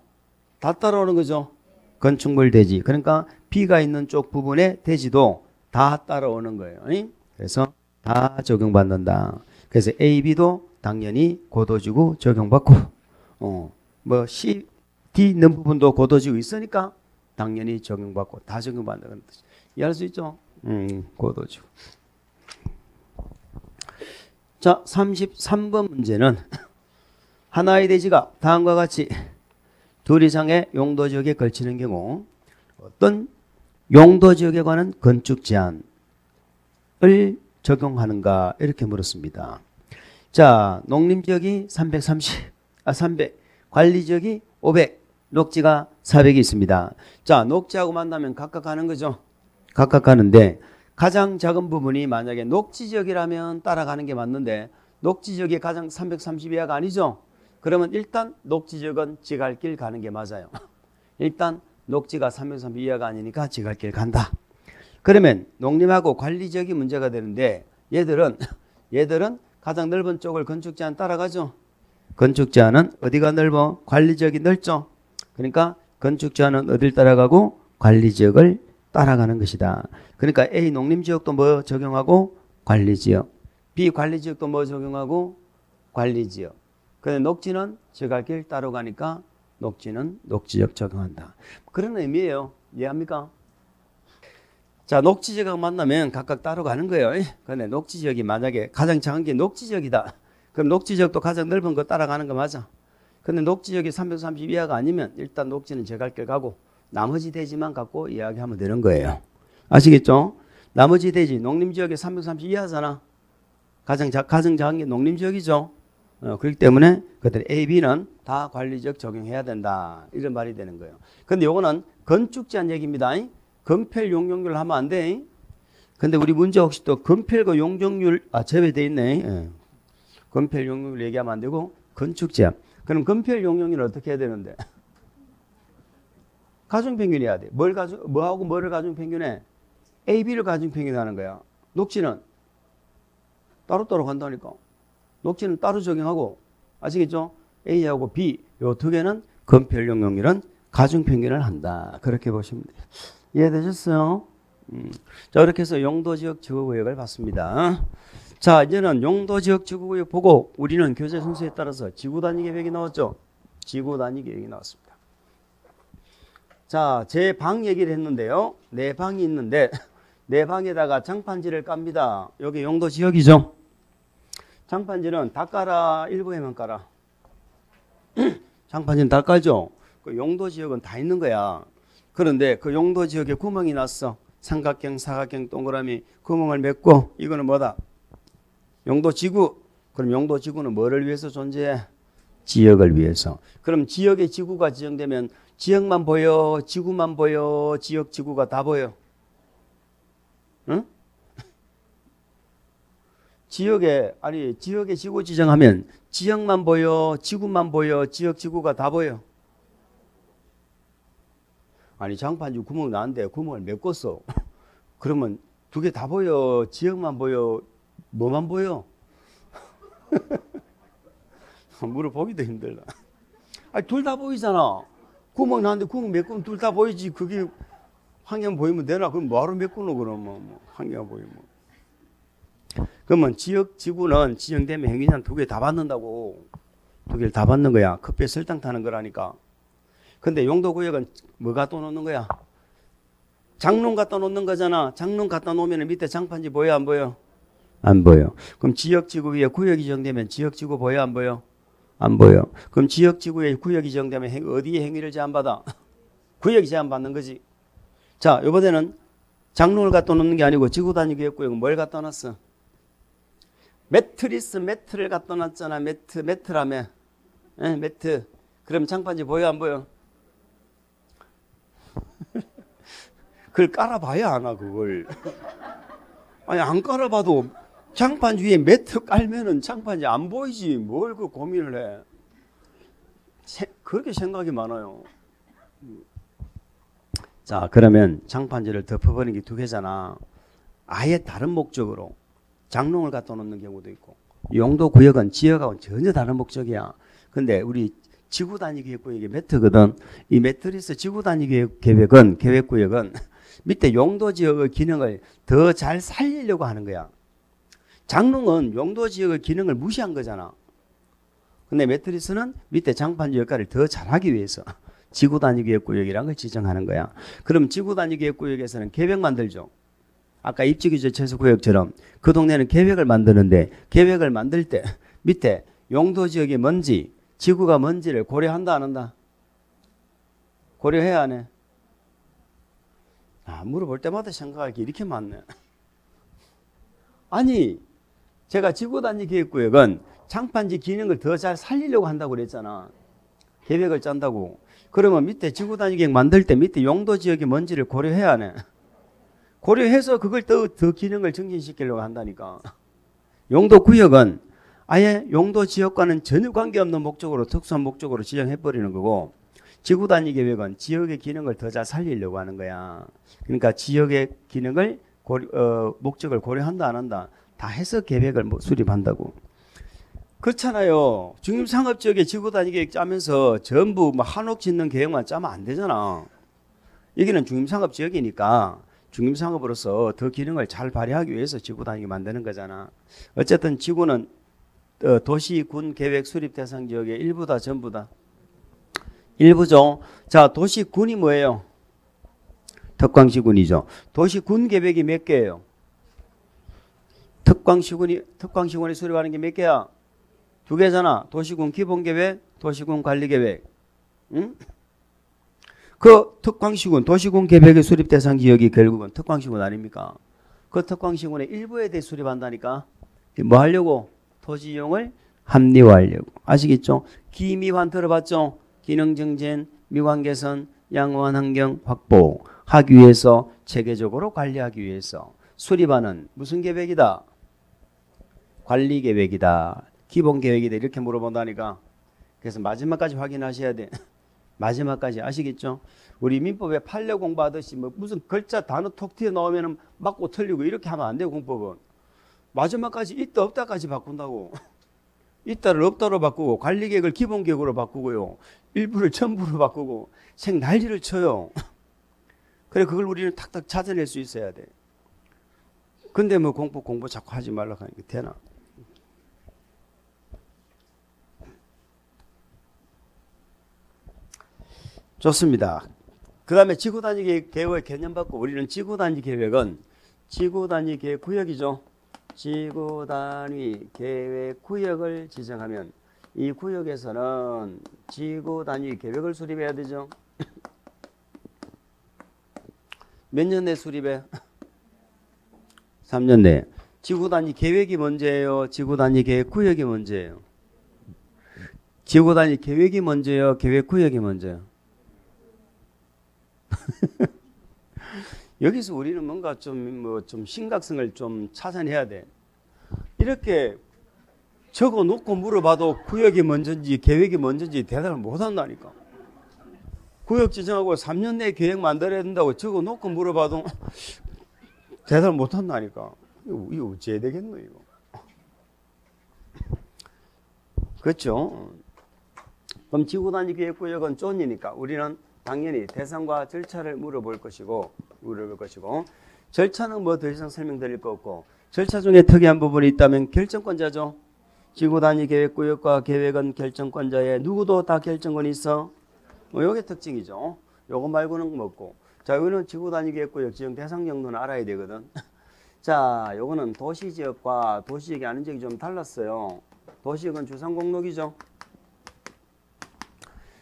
[SPEAKER 1] 다 따라오는 거죠. 건축물 대지. 그러니까 B가 있는 쪽 부분의 대지도 다 따라오는 거예요. 그래서 다 적용받는다. 그래서 A, B도 당연히 고도지구 적용받고, 뭐 C, D 있는 부분도 고도지구 있으니까 당연히 적용받고 다 적용받는다는 뜻이. 이해할 수 있죠? 고도지구. 자, 33번 문제는 하나의 대지가 다음과 같이 둘 이상의 용도지역에 걸치는 경우 어떤 용도지역에 관한 건축 제한을 적용하는가 이렇게 물었습니다. 자, 농림지역이 300, 관리지역이 500, 녹지가 400이 있습니다. 자, 녹지하고 만나면 각각 가는 거죠. 각각 가는데 가장 작은 부분이 만약에 녹지지역이라면 따라가는 게 맞는데 녹지지역이 가장 330 이하가 아니죠. 그러면 일단 녹지지역은 지갈 길 가는 게 맞아요. 일단 녹지가 330 이하가 아니니까 지갈 길 간다. 그러면 농림하고 관리지역이 문제가 되는데 얘들은 가장 넓은 쪽을 건축 제한 따라가죠. 건축 제한은 어디가 넓어? 관리지역이 넓죠. 그러니까 건축 제한은 어딜 따라가고 관리지역을 따라가는 것이다. 그러니까 A 농림지역도 뭐 적용하고 관리지역, B 관리지역도 뭐 적용하고 관리지역. 근데 녹지는 지갈 길 따로 가니까 녹지는 녹지지역 적용한다. 그런 의미예요. 이해합니까? 자, 녹지지역하고 만나면 각각 따로 가는 거예요. 근데 녹지지역이 만약에 가장 작은 게 녹지지역이다. 그럼 녹지지역도 가장 넓은 거 따라가는 거 맞아. 근데 녹지지역이 330 이하가 아니면 일단 녹지는 지갈 길 가고 나머지 대지만 갖고 이야기하면 되는 거예요. 아시겠죠? 나머지 대지 농림지역이 330 이하잖아. 가장 작은 게 농림지역이죠. 그렇기 때문에 그들 A, B는 다 관리지역 적용해야 된다. 이런 말이 되는 거예요. 근데 요거는 건축 제한 얘기입니다. 건폐율 용적률 하면 안 돼. 근데 우리 문제 혹시 또 건폐율과 용적률 제외돼 있네. 건폐율 용적률 얘기하면 안 되고 건축 제한. 그럼 건폐율 용적률 어떻게 해야 되는데? 가중평균해야 돼. 뭐하고 뭐를 가중평균해? A, B를 가중평균하는 거야. 녹지는 따로따로 간다니까. 녹지는 따로 적용하고, 아시겠죠? A하고 B, 요 두 개는 건폐율용률은 가중평균을 한다. 그렇게 보시면 돼요. 이해되셨어요? 자, 이렇게 해서 용도지역 지구구역을 봤습니다. 자, 이제는 용도지역 지구구역 보고 우리는 교재 순서에 따라서 지구단위 계획이 나왔죠? 지구단위 계획이 나왔습니다. 자, 제 방 얘기를 했는데요. 내 방이 있는데 내 방에다가 장판지를 깝니다. 여기 용도지역이죠? 장판지는 다 깔아, 일부에만 깔아. 장판지는 다 깔죠? 그 용도지역은 다 있는 거야. 그런데 그 용도지역에 구멍이 났어. 삼각형, 사각형, 동그라미 구멍을 맺고 이거는 뭐다? 용도지구. 그럼 용도지구는 뭐를 위해서 존재해? 지역을 위해서. 그럼 지역의 지구가 지정되면 지역만 보여? 지구만 보여? 지역, 지구가 다 보여? 응? 지역의 지구 지정하면 지역만 보여? 지구만 보여? 지역, 지구가 다 보여? 아니, 장판지 구멍 나는데 구멍을 메꿨어. 그러면 두 개 다 보여? 지역만 보여? 뭐만 보여? 물어보기도 힘들다. 아니, 둘 다 보이잖아. 구멍 나는데 구멍 메꾸면 둘 다 보이지. 그게 환경 보이면 되나? 그럼 뭐하러 메꾸노, 그러면. 뭐, 환경 보이면. 그러면 지역, 지구는 지정되면 행위는 두 개 다 받는다고. 두 개를 다 받는 거야. 커피에 설탕 타는 거라니까. 근데 용도구역은 뭐 갖다 놓는 거야? 장롱 갖다 놓는 거잖아. 장롱 갖다 놓으면 밑에 장판지 보여, 안 보여? 안 보여. 그럼 지역지구 위에 구역이 지정되면 지역지구 보여, 안 보여? 안 보여. 그럼 지역지구에 구역이 지정되면 어디에 행위를 제한받아? 구역이 제한받는 거지. 자, 이번에는 장롱을 갖다 놓는 게 아니고 지구단위구역구역은 뭘 갖다 놨어? 매트를 갖다 놨잖아. 매트라며. 예, 매트. 그럼 장판지 보여, 안 보여? 그걸 깔아봐야 하나, 그걸. 아니, 안 깔아봐도 장판지 위에 매트 깔면은 장판지 안 보이지. 뭘 그 고민을 해. 그렇게 생각이 많아요. 자, 그러면 장판지를 덮어버리는 게 두 개잖아. 아예 다른 목적으로 장롱을 갖다 놓는 경우도 있고. 용도구역은 지역하고는 전혀 다른 목적이야. 근데 우리 지구단위계획구역이 매트거든. 이 매트리스 지구단위계획구역은 밑에 용도지역의 기능을 더 잘 살리려고 하는 거야. 장롱은 용도지역의 기능을 무시한 거잖아. 근데 매트리스는 밑에 장판지 역할을 더 잘하기 위해서 지구단위계획구역이라는 걸 지정하는 거야. 그럼 지구단위계획구역에서는 계획 만들죠. 아까 입지규제 최소구역처럼 그 동네는 계획을 만드는데 계획을 만들 때 밑에 용도지역이 뭔지 지구가 뭔지를 고려한다, 안 한다? 고려해야 하네. 아, 물어볼 때마다 생각할 게 이렇게 많네. 아니, 제가 지구단위계획구역은 장판지 기능을 더 잘 살리려고 한다고 그랬잖아. 계획을 짠다고. 그러면 밑에 지구단위계획 만들 때 밑에 용도지역이 뭔지를 고려해야 하네. 고려해서 그걸 더 기능을 증진시키려고 한다니까. 용도구역은 아예 용도지역과는 전혀 관계없는 목적으로 특수한 목적으로 지정해버리는 거고 지구단위계획은 지역의 기능을 더 잘 살리려고 하는 거야. 그러니까 지역의 기능을 목적을 고려한다, 안 한다? 다 해서 계획을 수립한다고. 그렇잖아요. 중심상업지역에 지구단위계획 짜면서 전부 한옥 짓는 계획만 짜면 안 되잖아. 여기는 중심상업지역이니까 중심상업으로서 더 기능을 잘 발휘하기 위해서 지구단위계 만드는 거잖아. 어쨌든 지구는 도시, 군 계획 수립 대상 지역의 일부다, 전부다? 일부죠. 자, 도시, 군이 뭐예요? 특광시군이죠. 도시, 군 계획이 몇 개예요? 특광시군이 수립하는 게 몇 개야? 두 개잖아. 도시군 기본계획, 도시군 관리계획. 응? 그 특광시군, 도시군 계획의 수립 대상 지역이 결국은 특광시군 아닙니까? 그 특광시군의 일부에 대해 수립한다니까. 뭐 하려고? 토지 이용을 합리화하려고. 아시겠죠? 기미환 들어봤죠? 기능 증진, 미관 개선, 양호한 환경 확보 하기 위해서 체계적으로 관리하기 위해서 수립하는 무슨 계획이다? 관리 계획이다. 기본 계획이다. 이렇게 물어본다니까. 그래서 마지막까지 확인하셔야 돼. 마지막까지 아시겠죠? 우리 민법에 판례 공부하듯이 뭐 무슨 글자 단어 톡 튀어 나오면 맞고 틀리고 이렇게 하면 안 돼요. 공법은 마지막까지 있다 없다까지 바꾼다고. 있다를 없다로 바꾸고 관리계획을 기본계획으로 바꾸고요. 일부를 전부로 바꾸고 생 난리를 쳐요. 그래 그걸 우리는 탁탁 찾아낼 수 있어야 돼. 근데 뭐 공부 자꾸 하지 말라고 하니까 되나? 좋습니다. 그 다음에 지구단위 계획의 개념 받고 우리는 지구단위 계획은 지구단위 계획 구역이죠. 지구단위 계획 구역을 지정하면 이 구역에서는 지구단위 계획을 수립해야 되죠. 몇 년 내 수립해? 3년 내. 지구단위 계획이 문제예요? 지구단위 계획 구역이 문제예요? 지구단위 계획이 문제예요? 계획 구역이 문제예요? 여기서 우리는 뭔가 좀 심각성을 좀 찾아내야 돼. 이렇게 적어 놓고 물어봐도 구역이 먼저인지 계획이 먼저인지 대답을 못 한다니까. 구역 지정하고 3년 내에 계획 만들어야 된다고 적어 놓고 물어봐도 대답을 못 한다니까. 이거 어찌해야 되겠노, 이거. 그렇죠? 그럼 지구단위 계획구역은 존이니까 우리는 당연히 대상과 절차를 물어볼 것이고 절차는 뭐 더 이상 설명드릴 거 없고 절차 중에 특이한 부분이 있다면 결정권자죠. 지구단위 계획구역과 계획은 결정권자에 누구도 다 결정권이 있어. 요게 특징이죠. 요거 말고는 뭐 없고. 자, 여기는 지구단위 계획구역 지정 대상 정도는 알아야 되거든. 자, 요거는 도시지역과 도시지역이 아닌 지역이 좀 달랐어요. 도시지역은 주상공록이죠.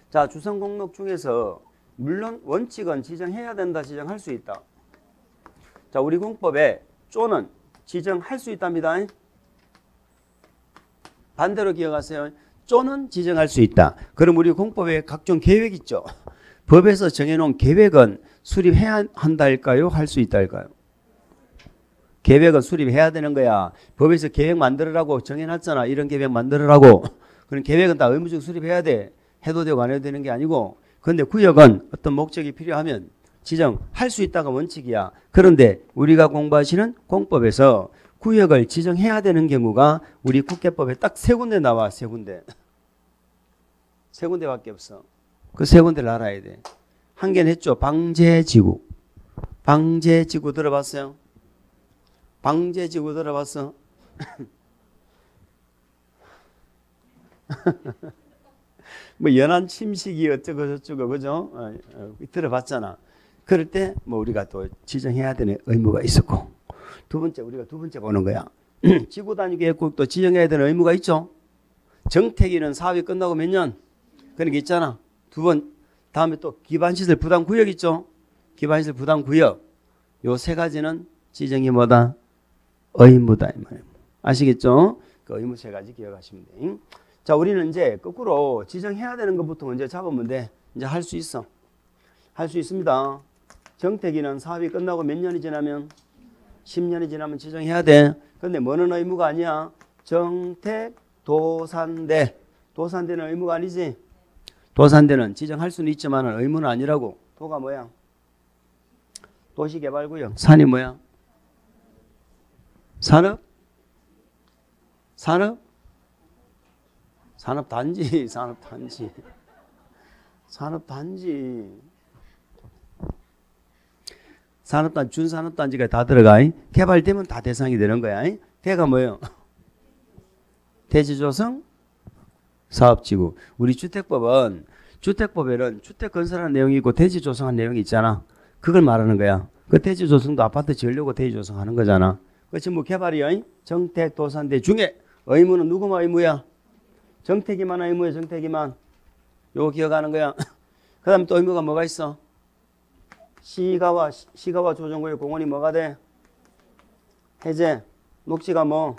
[SPEAKER 1] 자, 주상공록 중에서 물론 원칙은 지정해야 된다, 지정할 수 있다. 자, 우리 공법에 쪼는 지정할 수 있답니다. 반대로 기억하세요. 쪼는 지정할 수 있다. 그럼 우리 공법에 각종 계획 있죠. 법에서 정해놓은 계획은 수립해야 한다 할까요? 할 수 있다 할까요? 계획은 수립해야 되는 거야. 법에서 계획 만들으라고 정해놨잖아. 이런 계획 만들으라고. 그럼 계획은 다 의무적 수립해야 돼. 해도 되고 안 해도 되는 게 아니고. 그런데 구역은 어떤 목적이 필요하면 지정할 수 있다가 원칙이야. 그런데 우리가 공부하시는 공법에서 구역을 지정해야 되는 경우가 우리 국회법에 딱 세 군데 나와. 세 군데. 세 군데밖에 없어. 그 세 군데를 알아야 돼. 한 개는 했죠. 방제지구. 방제지구 들어봤어요? 방제지구 들어봤어? 뭐 연안 침식이 어쩌고 저쩌고 그죠? 들어봤잖아. 그럴 때 뭐 우리가 또 지정해야 되는 의무가 있었고 두 번째 우리가 두 번째 보는 거야. 지구단위 계획국도 지정해야 되는 의무가 있죠. 정택이는 사업이 끝나고 몇 년? 그런 게 있잖아. 두 번 다음에 또 기반시설 부담구역 있죠. 기반시설 부담구역 요 세 가지는 지정이 뭐다? 의무다 이 말이에요. 아시겠죠? 그 의무 세 가지 기억하시면 돼. 자, 우리는 이제 거꾸로 지정해야 되는 것부터 먼저 잡으면 돼. 이제 할 수 있어. 할 수 있습니다. 정택이는 사업이 끝나고 몇 년이 지나면 10년이 지나면 지정해야 돼. 근데 뭐는 의무가 아니야. 정택, 도산대. 도산대는 의무가 아니지. 도산대는 지정할 수는 있지만 의무는 아니라고. 도가 뭐야? 도시개발구역. 산이 뭐야? 산업? 산업? 산업단지. 산업단지. 산업단지. 산업단, 준산업단지가 다 들어가. 개발되면 다 대상이 되는 거야. 대가 뭐예요? 대지조성 사업지구. 우리 주택법은 주택법에는 주택 건설하는 내용이 있고 대지 조성한 내용이 있잖아. 그걸 말하는 거야. 그 대지 조성도 아파트 지으려고 대지 조성하는 거잖아. 그 전부 개발이야. 정택, 도산대 중에 의무는 누구만 의무야? 정택이만 의무야. 정택이만. 요거 기억하는 거야. 그 다음에 또 의무가 뭐가 있어? 시가와 조정구역 공원이 뭐가 돼? 해제. 녹지가 뭐?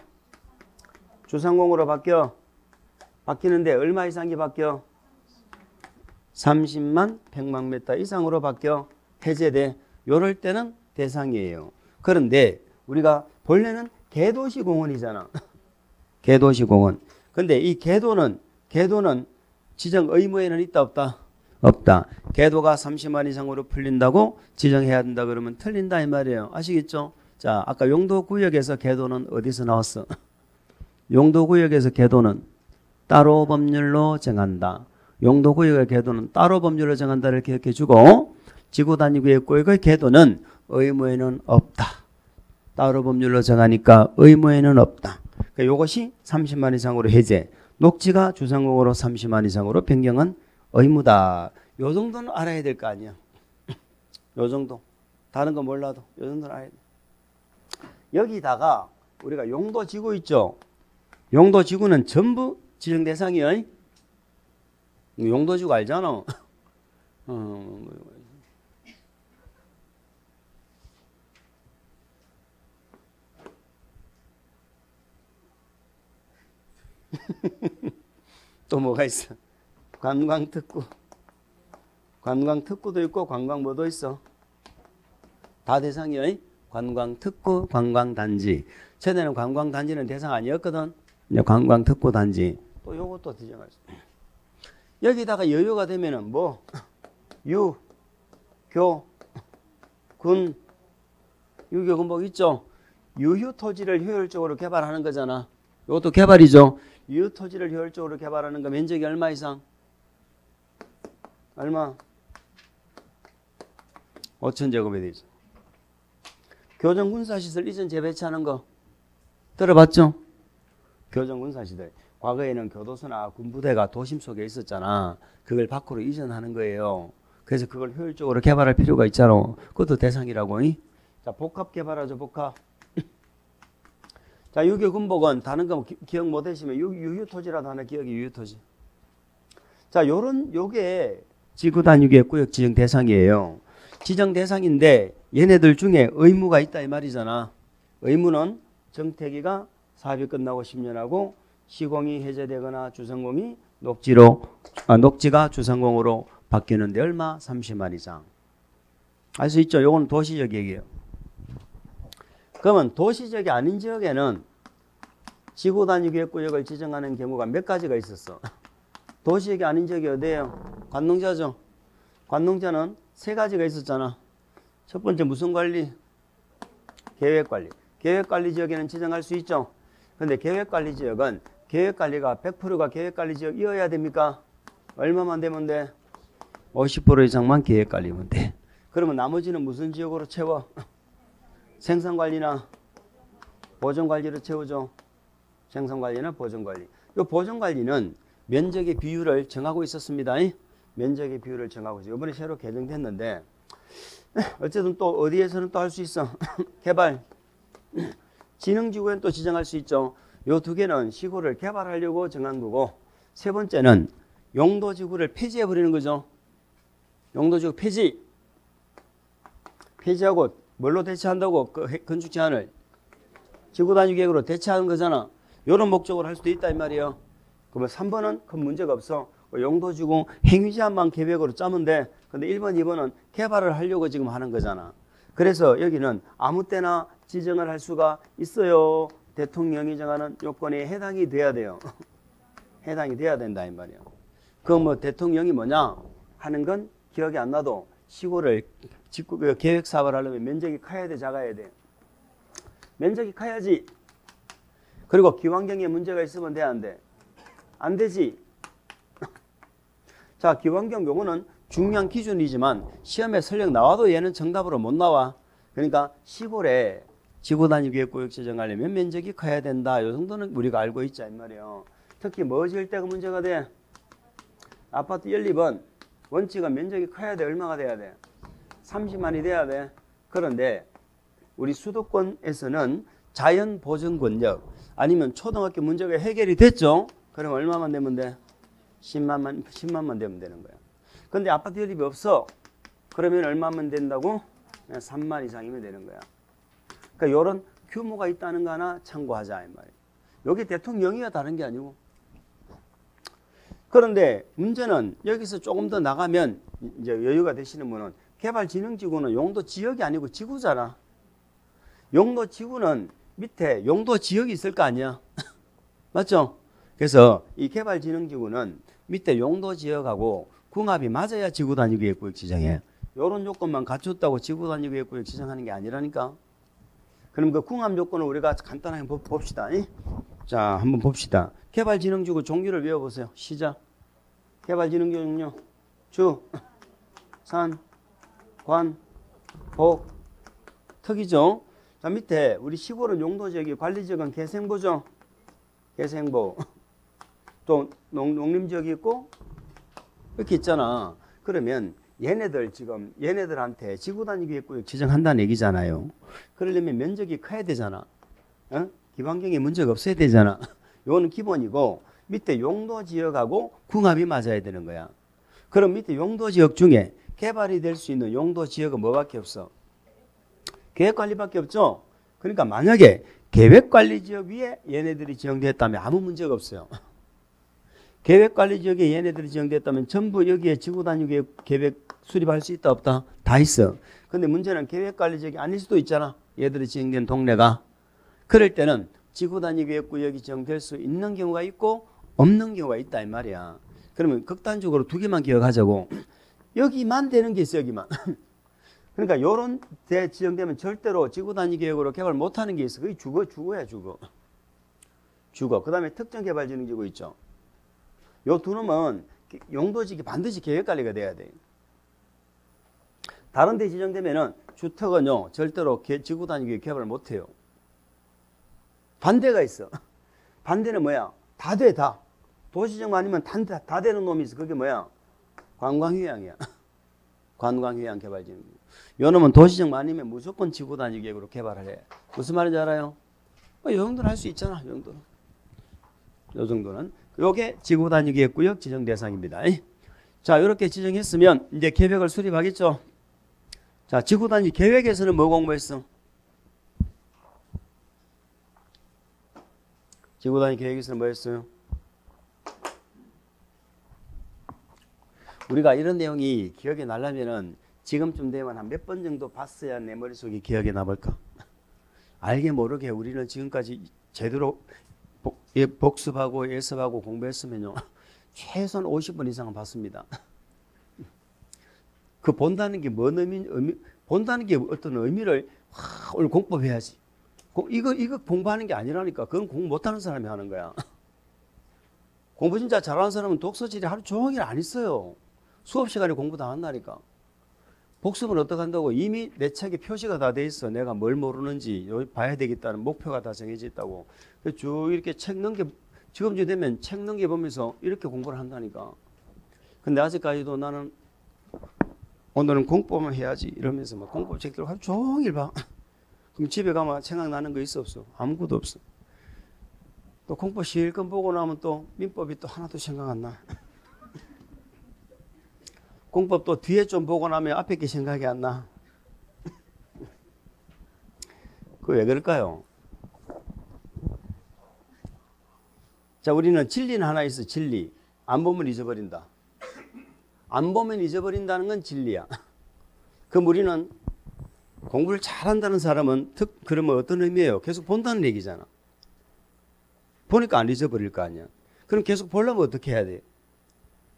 [SPEAKER 1] 주상공으로 바뀌는데 얼마 이상이 바뀌어? 30만 100만 미터 이상으로 바뀌어 해제돼. 요럴 때는 대상이에요. 그런데 우리가 본래는 개도시공원이잖아. 개도시공원. 근데 이 개도는 지정 의무에는 있다 없다? 없다. 궤도가 30만 이상으로 풀린다고 지정해야 된다 그러면 틀린다 이 말이에요. 아시겠죠? 자, 아까 용도구역에서 궤도는 어디서 나왔어? 용도구역에서 궤도는 따로 법률로 정한다. 용도구역의 궤도는 따로 법률로 정한다를 기억해 주고 지구단위구역의 궤도는 의무에는 없다. 따로 법률로 정하니까 의무에는 없다. 그러니까 이것이 30만 이상으로 해제. 녹지가 주상공으로 30만 이상으로 변경은 의무다. 요 정도는 알아야 될 거 아니야. 요 정도. 다른 거 몰라도 요 정도는 알아야 돼. 여기다가 우리가 용도지구 있죠. 용도지구는 전부 지정 대상이에요. 용도지구 알잖아. 또 뭐가 있어? 관광특구. 관광특구도 있고 관광 뭐도 있어? 다 대상이에요. 관광특구, 관광단지. 전에는 관광단지는 대상 아니었거든. 이제 관광특구 단지. 또 요것도 지정할 수. 여기다가 여유가 되면은 뭐 유, 교, 군, 유교군복 있죠. 유휴토지를 효율적으로 개발하는 거잖아. 이것도 개발이죠. 유휴토지를 효율적으로 개발하는 거 면적이 얼마 이상? 얼마? 5,000제곱에 되죠. 교정군사시설 이전 재배치하는 거 들어봤죠? 교정군사시설. 과거에는 교도소나 군부대가 도심 속에 있었잖아. 그걸 밖으로 이전하는 거예요. 그래서 그걸 효율적으로 개발할 필요가 있잖아. 그것도 대상이라고. 자, 복합 개발하죠, 복합. 자, 유교군복은 다른 거 기억 못 하시면 유휴토지라도 하나 기억이 유휴토지. 자, 요게 지구단위구의 구역 지정 대상이에요. 지정 대상인데 얘네들 중에 의무가 있다 이 말이잖아. 의무는 정태기가 사업이 끝나고 10년하고 시공이 해제되거나 주상공이 녹지가 주상공으로 바뀌는데 얼마? 30만 이상. 알 수 있죠? 요건 도시적 얘기예요. 그러면 도시적이 아닌 지역에는 지구단위구역을 지정하는 경우가 몇 가지가 있었어. 도시적이 아닌 지역이 어디예요? 관농자죠. 관농자는 세 가지가 있었잖아. 첫 번째 무슨 관리? 계획관리. 계획관리 지역에는 지정할 수 있죠. 그런데 계획관리 지역은 계획관리가 100%가 계획관리 지역이어야 됩니까? 얼마만 되면 돼? 50% 이상만 계획관리면 돼. 그러면 나머지는 무슨 지역으로 채워? 생산관리나 보존관리로 채우죠. 생산관리나 보존관리. 이 보존관리는 면적의 비율을 정하고 있었습니다. 면적의 비율을 정하고 있어요. 이번에 새로 개정됐는데 어쨌든 또 어디에서는 또 할 수 있어. 개발. 진흥지구엔 또 지정할 수 있죠. 요 두 개는 시골을 개발하려고 정한 거고, 세 번째는 용도지구를 폐지해버리는 거죠. 용도지구 폐지. 폐지하고 뭘로 대체한다고? 그 건축 제한을 지구단위계획으로 대체하는 거잖아. 이런 목적으로 할 수도 있다 이 말이에요. 그러면 3번은 큰 문제가 없어. 용도지구 행위제한만 계획으로 짜면 돼. 근데 1번, 2번은 개발을 하려고 지금 하는 거잖아. 그래서 여기는 아무 때나 지정을 할 수가 있어요. 대통령이 정하는 요건에 해당이 돼야 돼요. 해당이 돼야 된다 이 말이에요. 그 뭐 대통령이 뭐냐 하는 건 기억이 안 나도 시골을 계획 사업을 하려면 면적이 커야 돼, 작아야 돼? 면적이 커야지. 그리고 기환경에 문제가 있으면 돼, 안 돼? 안 되지. 자, 기환경 요거는 중요한 기준이지만 시험에 설령 나와도 얘는 정답으로 못 나와. 그러니까 시골에 지구단위계획구역 지정하려면 면적이 커야 된다. 요 정도는 우리가 알고 있자 이 말이에요. 특히 뭐 지을 때가 문제가 돼? 아파트 1, 2번 원칙은 면적이 커야 돼. 얼마가 돼야 돼? 30만이 돼야 돼. 그런데 우리 수도권에서는 자연보전권역 아니면 초등학교 문제가 해결이 됐죠. 그럼 얼마만 되면 돼? 10만만 되면 되는 거야. 근데 아파트 연립이 없어. 그러면 얼마만 된다고? 3만 이상이면 되는 거야. 그러니까 이런 규모가 있다는 거 하나 참고하자 이 말이에요. 여기 대통령이야 다른 게 아니고. 그런데 문제는 여기서 조금 더 나가면 이제 여유가 되시는 분은 개발진흥지구는 용도 지역이 아니고 지구잖아. 용도 지구는 밑에 용도 지역이 있을 거 아니야. 맞죠? 그래서 이 개발진흥지구는 밑에 용도 지역하고 궁합이 맞아야 지구단위계획구역 지정해. 이런 요건만 갖췄다고 지구단위계획구역 지정하는 게 아니라니까. 그럼 그 궁합 요건을 우리가 간단하게 봅시다. 자, 한번 봅시다. 개발진흥지구 종류를 외워보세요. 시작. 개발진흥지구 종류. 주, 산, 관, 복, 특이죠. 자, 밑에 우리 시골은 용도지역이 관리지역은 개생보죠. 개생보. 또 농림지역이 있고 이렇게 있잖아. 그러면 얘네들 지금 얘네들한테 지구단위계획구역 지정한다는 얘기잖아요. 그러려면 면적이 커야 되잖아. 기반경에 문제가 없어야 되잖아. 이거는 기본이고 밑에 용도지역하고 궁합이 맞아야 되는 거야. 그럼 밑에 용도지역 중에 개발이 될 수 있는 용도지역은 뭐밖에 없어? 계획관리밖에 없죠. 그러니까 만약에 계획관리지역 위에 얘네들이 지정됐다면 아무 문제가 없어요. 계획관리지역에 얘네들이 지정됐다면 전부 여기에 지구단위계획 수립할 수 있다 없다? 다 있어. 근데 문제는 계획관리지역이 아닐 수도 있잖아. 얘들이 지정된 동네가. 그럴 때는 지구단위계획구역이 지정될 수 있는 경우가 있고 없는 경우가 있다 이 말이야. 그러면 극단적으로 두 개만 기억하자고. 여기만 되는 게 있어. 여기만. 그러니까 요런 데 지정되면 절대로 지구단위계획으로 개발 못하는 게 있어. 그게 주거야 주거. 그 다음에 특정개발진흥지구 있죠. 요 두 놈은 용도지역이 반드시 계획관리가 돼야 돼. 다른 데 지정되면은 주택은요 절대로 지구단위계획 개발을 못해요. 반대가 있어. 반대는 뭐야? 다 돼, 다. 도시지역 아니면 다 되는 놈이 있어. 그게 뭐야? 관광휴양이야. 관광휴양 개발지역. 요 놈은 도시지역 아니면 무조건 지구단위계획으로 개발을 해. 무슨 말인지 알아요? 요 정도는 할 수 있잖아. 요 정도는. 요 정도는. 요게 지구단위계획구역 지정 대상입니다. 자, 이렇게 지정했으면 이제 계획을 수립하겠죠. 자, 지구단위 계획에서는 뭐 공부했어? 지구단위 계획에서는 뭐 했어요? 우리가 이런 내용이 기억에 나려면은 지금쯤 되면 한 몇 번 정도 봤어야 내 머릿속에 기억에 남을까? 알게 모르게 우리는 지금까지 제대로 복습하고 예습하고 공부했으면요 최소한 50번 이상은 봤습니다. 그 본다는 게 뭔 본다는 게 어떤 의미를 오늘 공법해야지. 이거 공부하는 게 아니라니까. 그건 공부 못하는 사람이 하는 거야. 공부 진짜 잘하는 사람은 독서실에 하루 종일 안 있어요. 수업 시간에 공부 다 한다니까. 복습은 어떻게 한다고? 이미 내 책에 표시가 다 돼 있어. 내가 뭘 모르는지 여기 봐야 되겠다는 목표가 다 정해져 있다고. 쭉 이렇게 책 지금쯤 되면 책 넘겨보면서 이렇게 공부를 한다니까. 근데 아직까지도 나는 오늘은 공법만 해야지 이러면서 막 공법 책들을 하루 종일 봐. 그럼 집에 가면 생각나는 거 있어 없어? 아무것도 없어. 또 공법 실컷 보고 나면 또 민법이 또 하나도 생각 안 나. 공법 또 뒤에 좀 보고 나면 앞에 게 생각이 안 나. 그거 왜 그럴까요? 자, 우리는 진리는 하나 있어. 진리. 안 보면 잊어버린다. 안 보면 잊어버린다는 건 진리야. 그럼 우리는 공부를 잘한다는 사람은 그러면 어떤 의미예요? 계속 본다는 얘기잖아. 보니까 안 잊어버릴 거 아니야. 그럼 계속 보려면 어떻게 해야 돼?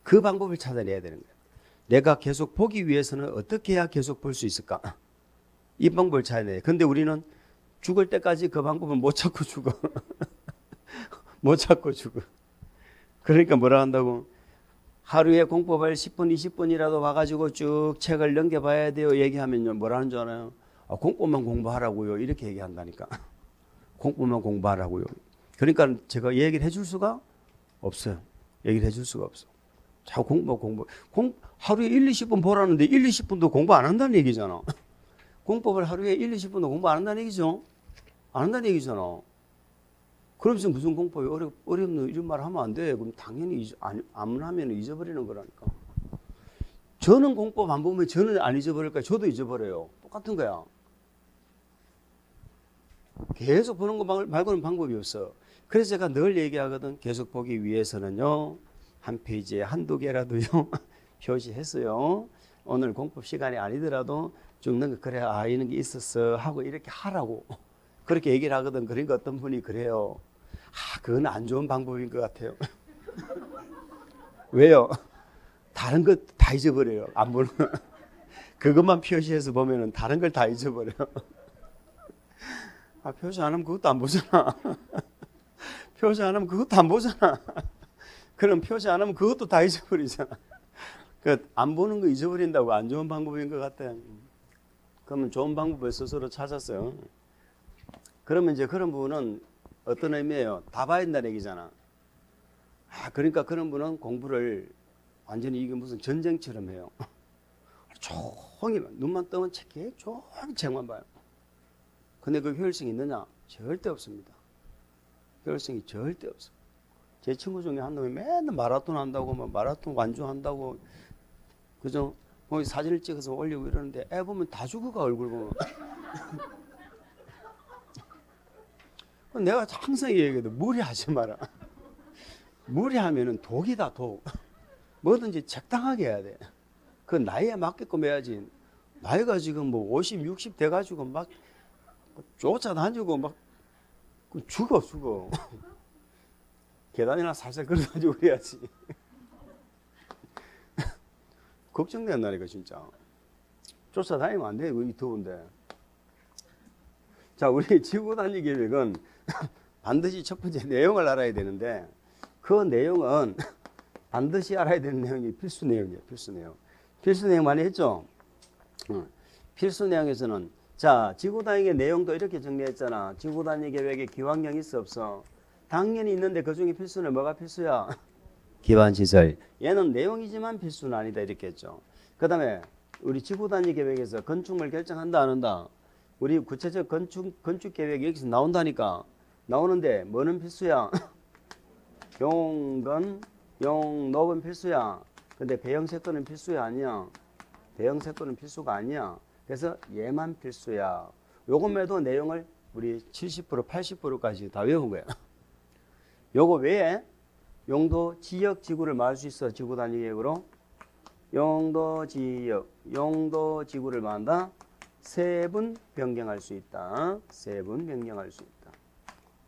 [SPEAKER 1] 그 방법을 찾아내야 되는 거야. 내가 계속 보기 위해서는 어떻게 해야 계속 볼 수 있을까? 이 방법을 찾아내야 돼. 근데 우리는 죽을 때까지 그 방법을 못 찾고 죽어. 못 찾고 죽어. 그러니까 뭐라 한다고? 하루에 공법을 10분, 20분이라도 봐가지고 쭉 책을 넘겨봐야 돼요. 얘기하면요. 뭐라는 줄 알아요? 공법만 공부하라고요. 이렇게 얘기한다니까. 공법만 공부하라고요. 그러니까 제가 얘기를 해줄 수가 없어요. 얘기를 해줄 수가 없어. 자꾸 하루에 1, 20분 보라는데 1, 20분도 공부 안 한다는 얘기잖아. 공법을 하루에 1, 20분도 공부 안 한다는 얘기죠. 안 한다는 얘기잖아. 그러면서 무슨 공법이 어렵노 이런 말 하면 안 돼. 그럼 당연히 안 하면 잊어버리는 거라니까. 저는 공법 안 보면 저는 안 잊어버릴까요? 저도 잊어버려요. 똑같은 거야. 계속 보는 거 말고는 방법이 없어. 그래서 제가 늘 얘기하거든. 계속 보기 위해서는요. 한 페이지에 한두 개라도요. 표시했어요. 오늘 공법 시간이 아니더라도 죽는 거 그래 이런 게 있었어 하고 이렇게 하라고. 그렇게 얘기를 하거든. 그러니까 어떤 분이 그래요. 그건 안 좋은 방법인 것 같아요. 왜요? 다른 것 다 잊어버려요. 안 보는 거. 그것만 표시해서 보면은 다른 걸 다 잊어버려. 아, 표시 안 하면 그것도 안 보잖아. 표시 안 하면 그것도 안 보잖아. 그럼 표시 안 하면 그것도 다 잊어버리잖아. 그 안 보는 거 잊어버린다고 안 좋은 방법인 것 같아. 그러면 좋은 방법을 스스로 찾았어요. 그러면 이제 그런 부분은 어떤 의미예요? 다 봐야 된다는 얘기잖아. 아, 그러니까 그런 분은 공부를 완전히 이게 무슨 전쟁처럼 해요. 종일 눈만 뜨면 책에 종일 책만 봐요. 근데 그 효율성이 있느냐? 절대 없습니다. 효율성이 절대 없어. 제 친구 중에 한 놈이 맨날 마라톤 한다고, 막 마라톤 완주한다고, 그죠? 뭐 사진을 찍어서 올리고 이러는데 애 보면 다 죽어가, 얼굴 보면. 내가 항상 얘기해도 무리하지 마라. 무리하면은 독이다, 독. 뭐든지 적당하게 해야 돼. 그 나이에 맞게끔 해야지. 나이가 지금 뭐 50, 60 돼가지고 막 쫓아다니고 막 죽어. 계단이나 살살 걸어가지고 그래야지. 걱정된다니까 진짜. 쫓아다니면 안 돼. 이 더운데. 자, 우리 지구단위 계획은 반드시 첫 번째 내용을 알아야 되는데, 그 내용은 반드시 알아야 되는 내용이 필수 내용이에요. 필수 내용. 필수 내용 많이 했죠? 필수 내용에서는, 자, 지구단위의 내용도 이렇게 정리했잖아. 지구단위 계획에 기왕령 있어 없어? 당연히 있는데 그 중에 필수는 뭐가 필수야? 기반시설. 얘는 내용이지만 필수는 아니다 이렇게 했죠. 그 다음에 우리 지구단위 계획에서 건축물 결정한다 안 한다? 우리 구체적 건축 계획이 여기서 나온다니까. 나오는데 뭐는 필수야? 용건, 용록은 필수야. 근데 배형세권은 필수야 아니야? 배형세권은 필수가 아니야. 그래서 얘만 필수야. 요것만도 내용을 우리 70%, 80%까지 다 외운 거야. 요거 외에 용도, 지역, 지구를 말할 수 있어. 지구 단위 계획으로. 용도, 지역, 용도, 지구를 말한다. 세분 변경할 수 있다. 세분 변경할 수 있다.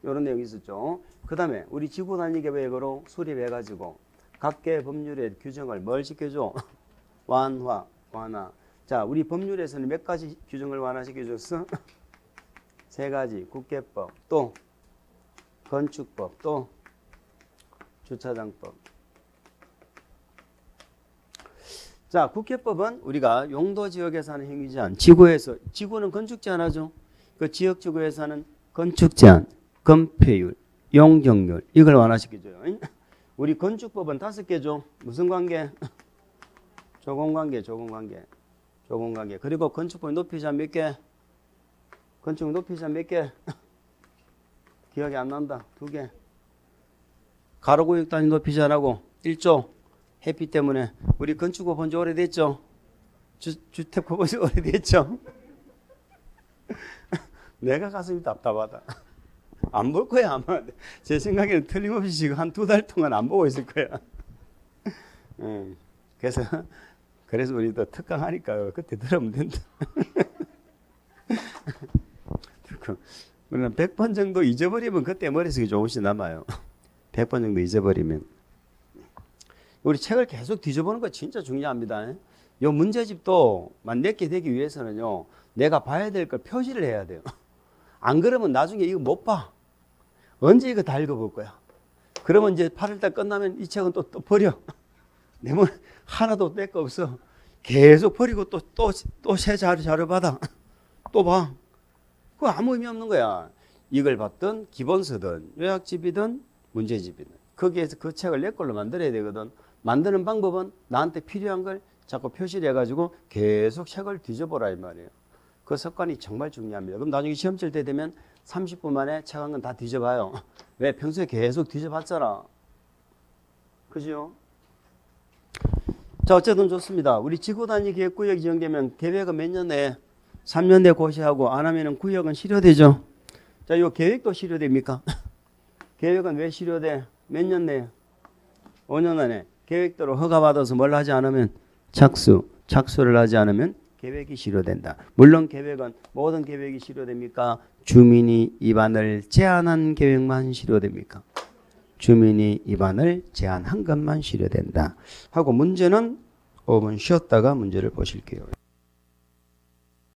[SPEAKER 1] 요런 내용이 있었죠. 그 다음에 우리 지구 단위 계획으로 수립해가지고 각계 법률의 규정을 뭘 시켜줘? 완화. 자, 우리 법률에서는 몇 가지 규정을 완화시켜줬어? 세 가지. 국계법, 또 건축법, 또 주차장법. 자, 국계법은 우리가 용도지역에서 하는 행위제한, 지구에서, 지구는 건축 제한 하죠. 그 지역지구에서 하는 건축 제한, 건폐율, 용적률, 이걸 완화시켜줘요. 우리 건축법은 5개죠. 무슨 관계? 조공관계. 그리고 건축법 높이 제한 몇 개? 건축 높이 제한 몇 개? 기억이 안 난다. 2개. 가로구역 단위 높이 제한하고 1조. 햇빛 때문에. 우리 건축법 본지 오래됐죠? 주택법 본지 오래됐죠? 내가 가슴이 답답하다. 안 볼 거야 아마. 제 생각에는 틀림없이 지금 한 2달 동안 안 보고 있을 거야. 그래서 우리도 특강하니까 그때 들으면 된다. 물론 100번 정도 잊어버리면 그때 머릿속에 조금씩 남아요. 100번 정도 잊어버리면. 우리 책을 계속 뒤져보는 거 진짜 중요합니다. 요 문제집도 내게 되기 위해서는요, 내가 봐야 될 걸 표시를 해야 돼요. 안 그러면 나중에 이거 못 봐. 언제 이거 다 읽어볼 거야. 그러면 이제 8월달 끝나면 이 책은 또 버려. 내 몸 하나도 뗄 거 없어. 계속 버리고 또 새 자료 받아. 또 봐. 그거 아무 의미 없는 거야. 이걸 받든 기본서든 요약집이든 문제집이든 거기에서 그 책을 내 걸로 만들어야 되거든. 만드는 방법은 나한테 필요한 걸 자꾸 표시를 해가지고 계속 책을 뒤져보라 이 말이에요. 그 습관이 정말 중요합니다. 그럼 나중에 시험 칠 때 되면 30분 만에 책 한 권 다 뒤져봐요. 왜? 평소에 계속 뒤져봤잖아. 그죠? 자, 어쨌든 좋습니다. 우리 지구단위 계획구역이 지정되면 계획은 몇 년 내에? 3년 내에 고시하고 안 하면은 구역은 실효되죠. 자, 이 계획도 실효됩니까? 계획은 왜 실효돼? 몇 년 내에? 5년 안에. 계획대로 허가받아서 뭘 하지 않으면 착수를 하지 않으면 계획이 실효된다. 물론 계획은 모든 계획이 실효됩니까? 주민이 입안을 제한한 계획만 실효됩니까? 주민이 입안을 제한 한 것만 실효된다 하고 문제는 5분 쉬었다가 문제를 보실게요.